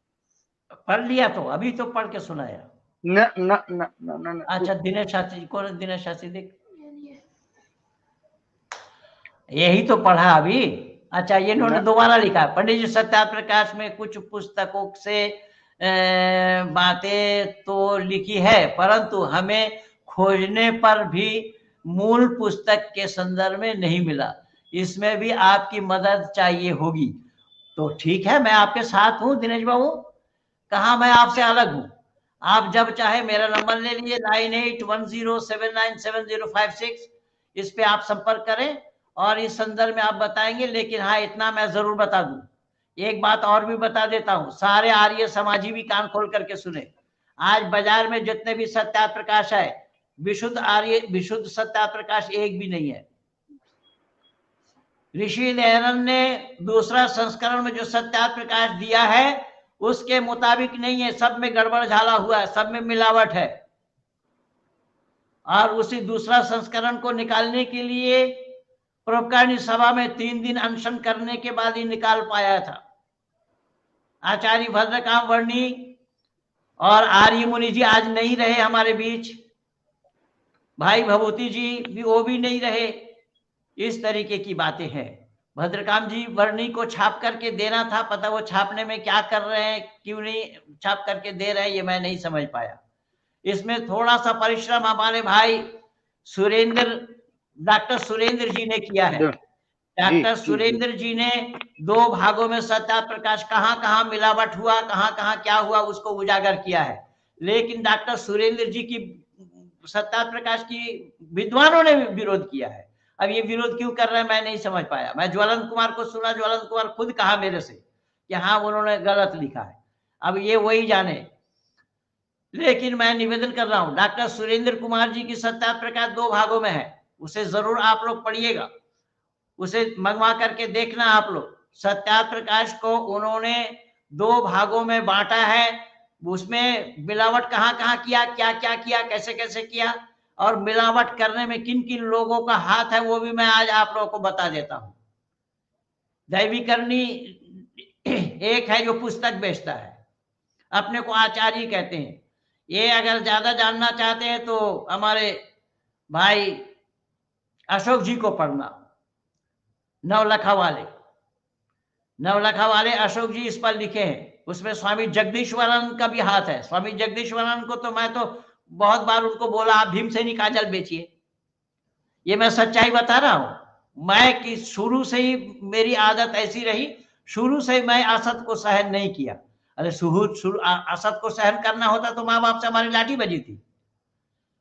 पढ़ लिया तो अभी तो पढ़ के सुनाया। न न न न न अच्छा, दिनेश शास्त्री जी, कौन है दिनेश शास्त्री? देख, यही तो पढ़ा अभी। अच्छा, ये इन्होंने दोबारा लिखा, पंडित जी सत्यार्थ प्रकाश में कुछ पुस्तकों से बातें तो लिखी है, परंतु हमें खोजने पर भी मूल पुस्तक के संदर्भ में नहीं मिला। इसमें भी आपकी मदद चाहिए होगी। तो ठीक है, मैं आपके साथ हूँ दिनेश बाबू, कहा मैं आपसे अलग हूं। आप जब चाहे मेरा नंबर ले लीजिए 9810797056, इस पे आप संपर्क करें और इस संदर्भ में आप बताएंगे। लेकिन हाँ, इतना मैं जरूर बता दूं, एक बात और भी बता देता हूं, सारे आर्य समाजी भी कान खोल करके सुने। आज बाजार में जितने भी सत्यार्थ प्रकाश है, विशुद्ध आर्य, विशुद्ध सत्ता प्रकाश एक भी नहीं है। ऋषि दयानंद ने दूसरा संस्करण में जो सत्या प्रकाश दिया है उसके मुताबिक नहीं है, सब में गड़बड़ झाला हुआ है, सब में मिलावट है। और उसी दूसरा संस्करण को निकालने के लिए परोपकारिणी सभा में 3 दिन अनशन करने के बाद ही निकाल पाया था। आचार्य भद्रकाम वर्णी और आर्य मुनि जी आज नहीं रहे हमारे बीच, भाई भभूति जी भी वो भी नहीं रहे। इस तरीके की बातें हैं। भद्रकाम जी वर्णी को छाप करके देना था, पता वो छापने में क्या कर रहे हैं, क्यों नहीं छाप करके दे रहे हैं, ये मैं नहीं समझ पाया। इसमें थोड़ा सा परिश्रम हमारे भाई डॉक्टर सुरेंद्र जी ने किया है। डॉक्टर सुरेंद्र जी ने 2 भागों में सत्या प्रकाश कहाँ कहाँ मिलावट हुआ, कहाँ कहाँ क्या हुआ, उसको उजागर किया है। लेकिन डॉक्टर सुरेंद्र जी की सत्या प्रकाश की विद्वानों ने विरोध किया है। अब ये विरोध क्यों कर रहे हैं मैं नहीं समझ पाया। मैं ज्वलंत कुमार को सुना, ज्वलंत कुमार खुद कहा मेरे से कि हाँ उन्होंने गलत लिखा है, अब ये वही जाने। लेकिन मैं निवेदन कर रहा हूं, डॉक्टर सुरेंद्र कुमार जी की सत्या प्रकाश 2 भागों में है, उसे जरूर आप लोग पढ़िएगा, उसे मंगवा करके देखना आप लोग। सत्या प्रकाश को उन्होंने 2 भागों में बांटा है, उसमें मिलावट कहाँ कहाँ किया, क्या क्या किया, कैसे कैसे किया, और मिलावट करने में किन किन लोगों का हाथ है वो भी मैं आज आप लोगों को बता देता हूं। दैवीकरणी एक है जो पुस्तक बेचता है, अपने को आचार्य कहते हैं। ये अगर ज्यादा जानना चाहते हैं तो हमारे भाई अशोक जी को पढ़ना, नवलखा वाले अशोक जी इस पर लिखे हैं। उसमें स्वामी जगदीश्वरानंद का भी हाथ है। स्वामी जगदीश्वरानंद को तो मैं तो बहुत बार उनको बोला आप भीमसेनी काजल बेचिए, ये मैं सच्चाई बता रहा हूं। मैं कि शुरू से ही मेरी आदत ऐसी रही, शुरू से मैं असत को सहन नहीं किया। अरे असत को सहन करना होता तो माँ बाप से हमारी लाठी बजी थी।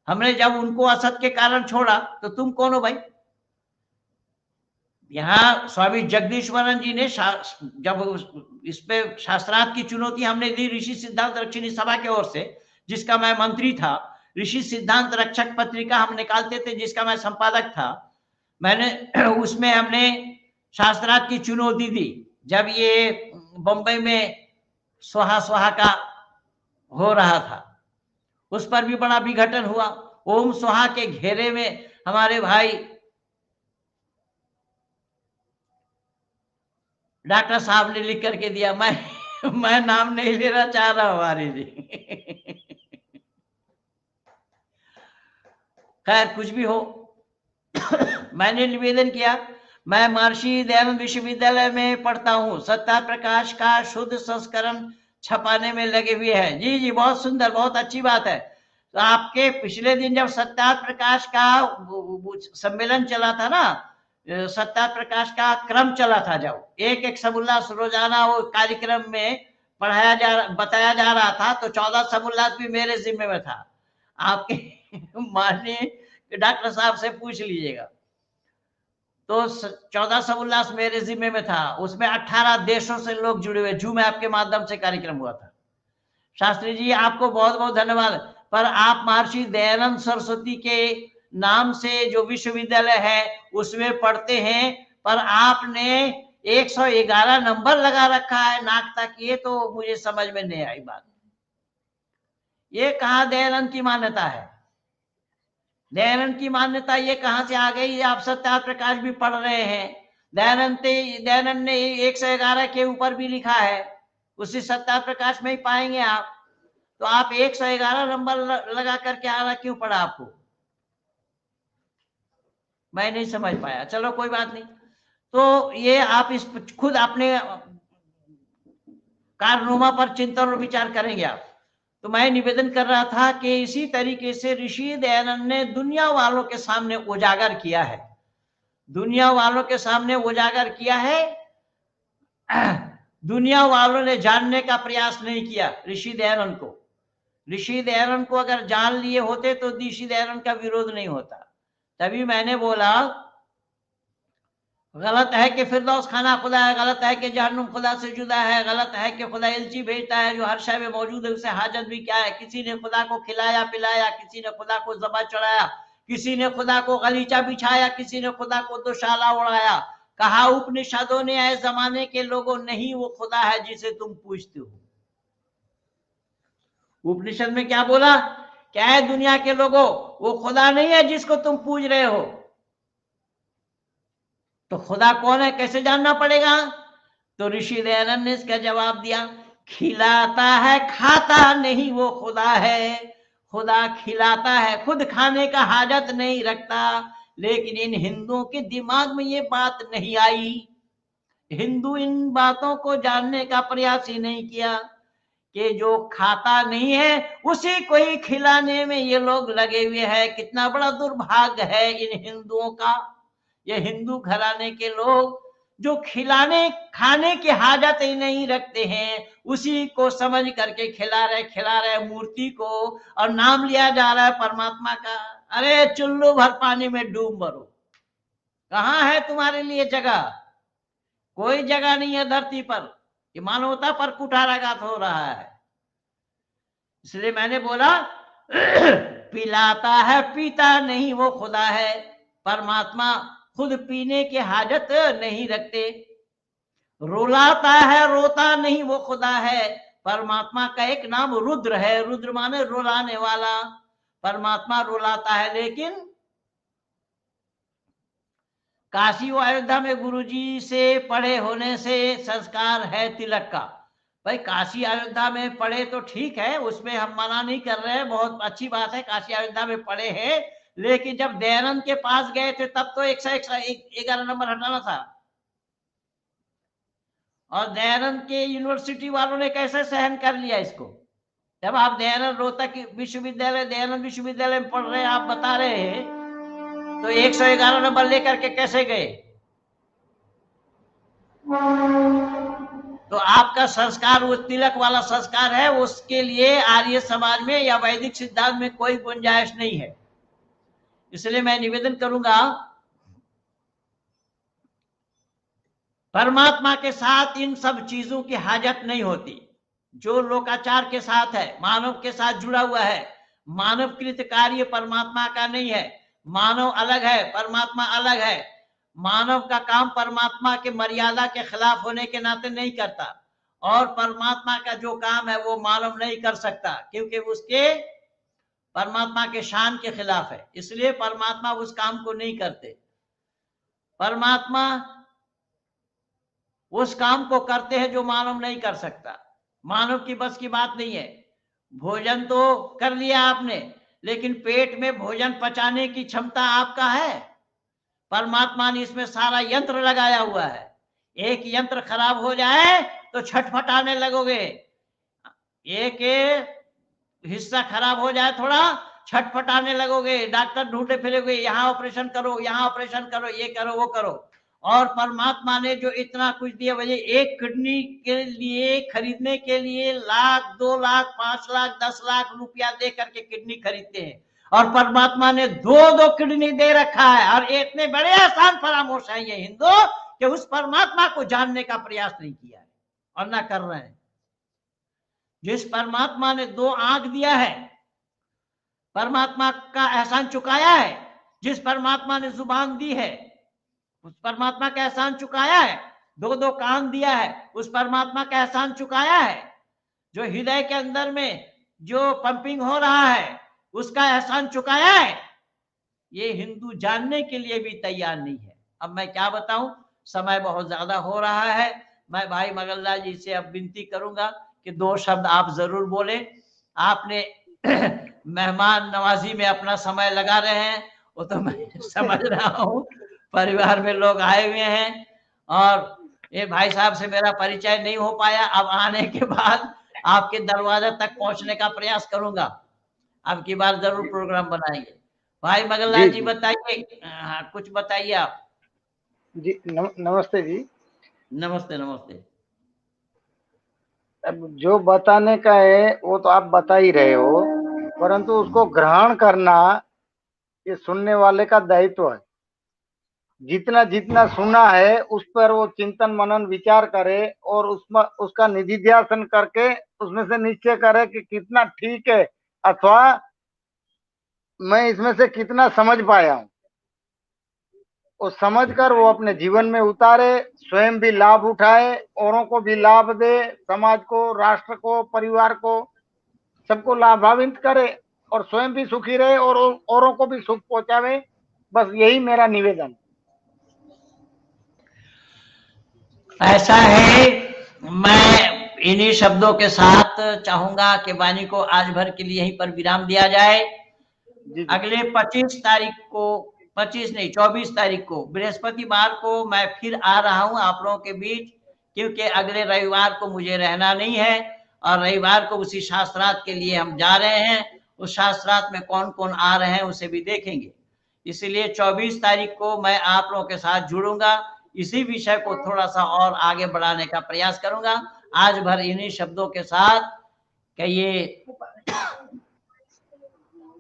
हमने जब उनको असत के कारण छोड़ा तो तुम कौन हो भाई। यहाँ स्वामी जगदीश्वरानंद जी ने जब इस पे शास्त्रार्थ की चुनौती हमने दी ऋषि सिद्धांत रक्षिणी सभा की ओर से, जिसका मैं मंत्री था। ऋषि सिद्धांत रक्षक पत्रिका हम निकालते थे जिसका मैं संपादक था। मैंने उसमें हमने शास्त्रार्थ की चुनौती दी। जब ये बंबई में स्वाहा का हो रहा था उस पर भी बड़ा विघटन हुआ। ओम स्वाहा के घेरे में हमारे भाई डॉक्टर साहब ने लिख करके दिया, मैं नाम नहीं लेना चाह रहा हमारे जी। खैर कुछ भी हो, मैंने निवेदन किया। मैं महर्षि दयानंद विश्वविद्यालय में पढ़ता हूँ, सत्या प्रकाश का शुद्ध संस्करण छपाने में लगे हुए हैं। जी जी बहुत सुंदर, बहुत अच्छी बात है। तो आपके पिछले दिन जब सत्या प्रकाश का सम्मेलन चला था ना, सत्या प्रकाश का क्रम चला था, जब एक सबुल्लास रोजाना वो कार्यक्रम में बताया जा रहा था, तो 14 सबुल्लास भी मेरे जिम्मे में था। आपके माननीय डॉक्टर साहब से पूछ लीजिएगा। तो 14 सबुल्लास मेरे जिम्मे में था, उसमें 18 देशों से लोग जुड़े हुए। जूम ऐप के माध्यम से कार्यक्रम हुआ था। शास्त्री जी आपको बहुत बहुत धन्यवाद। पर आप महर्षि दयानंद सरस्वती के नाम से जो विश्वविद्यालय है उसमें पढ़ते हैं, पर आपने 111 नंबर लगा रखा है नाक तक। ये तो मुझे समझ में नहीं आई बात। ये कहाँ दयानंद की मान्यता है? दयानंद की मान्यता ये कहां से आ गई? आप सत्या प्रकाश भी पढ़ रहे हैं, दयानंद ने 111 के ऊपर भी लिखा है, उसी सत्या प्रकाश में ही पाएंगे आप। तो आप 111 नंबर लगा करके आ रहा, क्यों पढ़ा आपको? मैं नहीं समझ पाया। चलो कोई बात नहीं। तो ये आप इस खुद अपने कारनामा पर चिंतन और विचार करेंगे आप। तो मैं निवेदन कर रहा था कि इसी तरीके से ऋषि दयानंद ने दुनिया वालों के सामने उजागर किया है, दुनिया वालों के सामने उजागर किया है। दुनिया वालों ने जानने का प्रयास नहीं किया ऋषि दयानंद को। ऋषि दयानंद को अगर जान लिए होते तो ऋषि दयानंद का विरोध नहीं होता। तभी मैंने बोला गलत है कि फिरदौस खाना खुदा है, गलत है कि जहन्नुम खुदा से जुदा है, गलत है कि खुदा एलची भेजता है जो हर शय में मौजूद है, उसे हाजत भी क्या है। किसी ने खुदा को खिलाया पिलाया, किसी ने खुदा को ज़बह चढ़ाया, किसी ने खुदा को गलीचा बिछाया, किसी ने खुदा को दोशाला उड़ाया। कहा उपनिषदों ने ऐ जमाने के लोगों, नहीं वो खुदा है जिसे तुम पूजते हो। उपनिषद में क्या बोला? क्या है दुनिया के लोगों, वो खुदा नहीं है जिसको तुम पूज रहे हो। तो खुदा कौन है कैसे जानना पड़ेगा? तो ऋषि दयानंद ने इसका जवाब दिया, खिलाता है खाता नहीं वो खुदा है। खुदा खिलाता है, खुद खाने का हाजत नहीं रखता। लेकिन इन हिंदुओं के दिमाग में ये बात नहीं आई। हिंदू इन बातों को जानने का प्रयास ही नहीं किया कि जो खाता नहीं है उसी को ही खिलाने में ये लोग लगे हुए हैं। कितना बड़ा दुर्भाग्य है इन हिंदुओं का। ये हिंदू घराने के लोग जो खिलाने खाने की हाजत ही नहीं रखते हैं, उसी को समझ करके खिला रहे मूर्ति को, और नाम लिया जा रहा है परमात्मा का। अरे चुल्लू भर पानी में डूब मरो, कहाँ है तुम्हारे लिए जगह? कोई जगह नहीं है धरती पर। ये मानवता पर कुठाराघात हो रहा है। इसलिए मैंने बोला पिलाता है पीता नहीं वो खुदा है। परमात्मा खुद पीने की हाजत नहीं रखते। रुलाता है रोता नहीं वो खुदा है। परमात्मा का एक नाम रुद्र है, रुद्र माने रुलाने वाला। परमात्मा रुलाता है, लेकिन काशी व अयोध्या में गुरुजी से पढ़े होने से संस्कार है तिलक का। भाई काशी अयोध्या में पढ़े तो ठीक है, उसमें हम मना नहीं कर रहे हैं, बहुत अच्छी बात है काशी अयोध्या में पढ़े हैं। लेकिन जब दयानंद के पास गए थे तब तो 111 नंबर हटाना था। और दयानंद के यूनिवर्सिटी वालों ने कैसे सहन कर लिया इसको? जब आप दयानंद रोहतक विश्वविद्यालय दयानंद विश्वविद्यालय में पढ़ रहे हैं, आप बता रहे हैं, तो 111 नंबर लेकर के कैसे गए? तो आपका संस्कार वो तिलक वाला संस्कार है, उसके लिए आर्य समाज में या वैदिक सिद्धांत में कोई गुंजाइश नहीं है। इसलिए मैं निवेदन करूंगा, परमात्मा के साथ इन सब चीजों की हाजत नहीं होती। जो लोकाचार के साथ है, मानव के साथ जुड़ा हुआ है, मानवकृत कार्य परमात्मा का नहीं है। मानव अलग है, परमात्मा अलग है। मानव का काम परमात्मा के मर्यादा के खिलाफ होने के नाते नहीं करता, और परमात्मा का जो काम है वो मानव नहीं कर सकता, क्योंकि उसके परमात्मा के शान के खिलाफ है। इसलिए परमात्मा उस काम को नहीं करते। परमात्मा उस काम को करते हैं जो मानव नहीं कर सकता। मानव की बस की बात नहीं है। भोजन तो कर लिया आपने, लेकिन पेट में भोजन पचाने की क्षमता आपका है। परमात्मा ने इसमें सारा यंत्र लगाया हुआ है। एक यंत्र खराब हो जाए तो छटपटाने लगोगे, एक हिस्सा खराब हो जाए थोड़ा छटपटाने लगोगे, डॉक्टर ढूंढे फिरोगे, यहाँ ऑपरेशन करो, यहाँ ऑपरेशन करो, ये करो वो करो। और परमात्मा ने जो इतना कुछ दिया, वजह एक किडनी के लिए खरीदने के लिए 1,00,000, 2,00,000, 5,00,000, 10,00,000 रुपया दे करके किडनी खरीदते हैं, और परमात्मा ने 2-2 किडनी दे रखा है। और इतने बड़े आसान फरामोश है ये हिंदू कि उस परमात्मा को जानने का प्रयास नहीं किया है और ना कर रहे हैं। जिस परमात्मा ने 2 आंख दिया है, परमात्मा का एहसान चुकाया है। जिस परमात्मा ने जुबान दी है, उस परमात्मा का एहसान चुकाया है। 2-2 कान दिया है, उस परमात्मा का एहसान चुकाया है। जो हृदय के अंदर में जो पंपिंग हो रहा है, उसका एहसान चुकाया है। ये हिंदू जानने के लिए भी तैयार नहीं है। अब मैं क्या बताऊं, समय बहुत ज्यादा हो रहा है। मैं भाई मगलदास जी से अब विनती करूंगा कि 2 शब्द आप जरूर बोले। आपने मेहमान नवाजी में अपना समय लगा रहे हैं, वो तो मैं समझ रहा हूँ। परिवार में लोग आए हुए हैं, और ये भाई साहब से मेरा परिचय नहीं हो पाया। अब आने के बाद आपके दरवाजे तक पहुंचने का प्रयास करूंगा। अब की बार जरूर प्रोग्राम बनाएंगे। भाई मगललाल जी बताइए, कुछ बताइए आप। जी नमस्ते जी। नमस्ते नमस्ते। अब जो बताने का है वो तो आप बता ही रहे हो, परंतु उसको ग्रहण करना ये सुनने वाले का दायित्व है। जितना जितना सुना है उस पर वो चिंतन मनन विचार करे और उसमें उसका निधिध्यासन करके उसमें से निश्चय करे कि कितना ठीक है अथवा मैं इसमें से कितना समझ पाया हूँ। और समझ कर वो अपने जीवन में उतारे, स्वयं भी लाभ उठाए, औरों को भी लाभ दे, समाज को, राष्ट्र को, परिवार को, सबको लाभान्वित करे और स्वयं भी सुखी रहे और औरों को भी सुख पहुंचावे। बस यही मेरा निवेदन। ऐसा है, मैं इन्हीं शब्दों के साथ चाहूंगा कि वाणी को आज भर के लिए यहीं पर विराम दिया जाए। अगले 25 तारीख को, 25 नहीं 24 तारीख को बृहस्पतिवार को मैं फिर आ रहा हूं आप लोगों के बीच, क्योंकि अगले रविवार को मुझे रहना नहीं है और रविवार को उसी शास्त्रार्थ के लिए हम जा रहे हैं। उस शास्त्रार्थ में कौन कौन आ रहे हैं उसे भी देखेंगे। इसलिए 24 तारीख को मैं आप लोगों के साथ जुड़ूंगा, इसी विषय को थोड़ा सा और आगे बढ़ाने का प्रयास करूंगा। आज भर इन्हीं शब्दों के साथ कहिए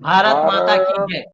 भारत माता की जय।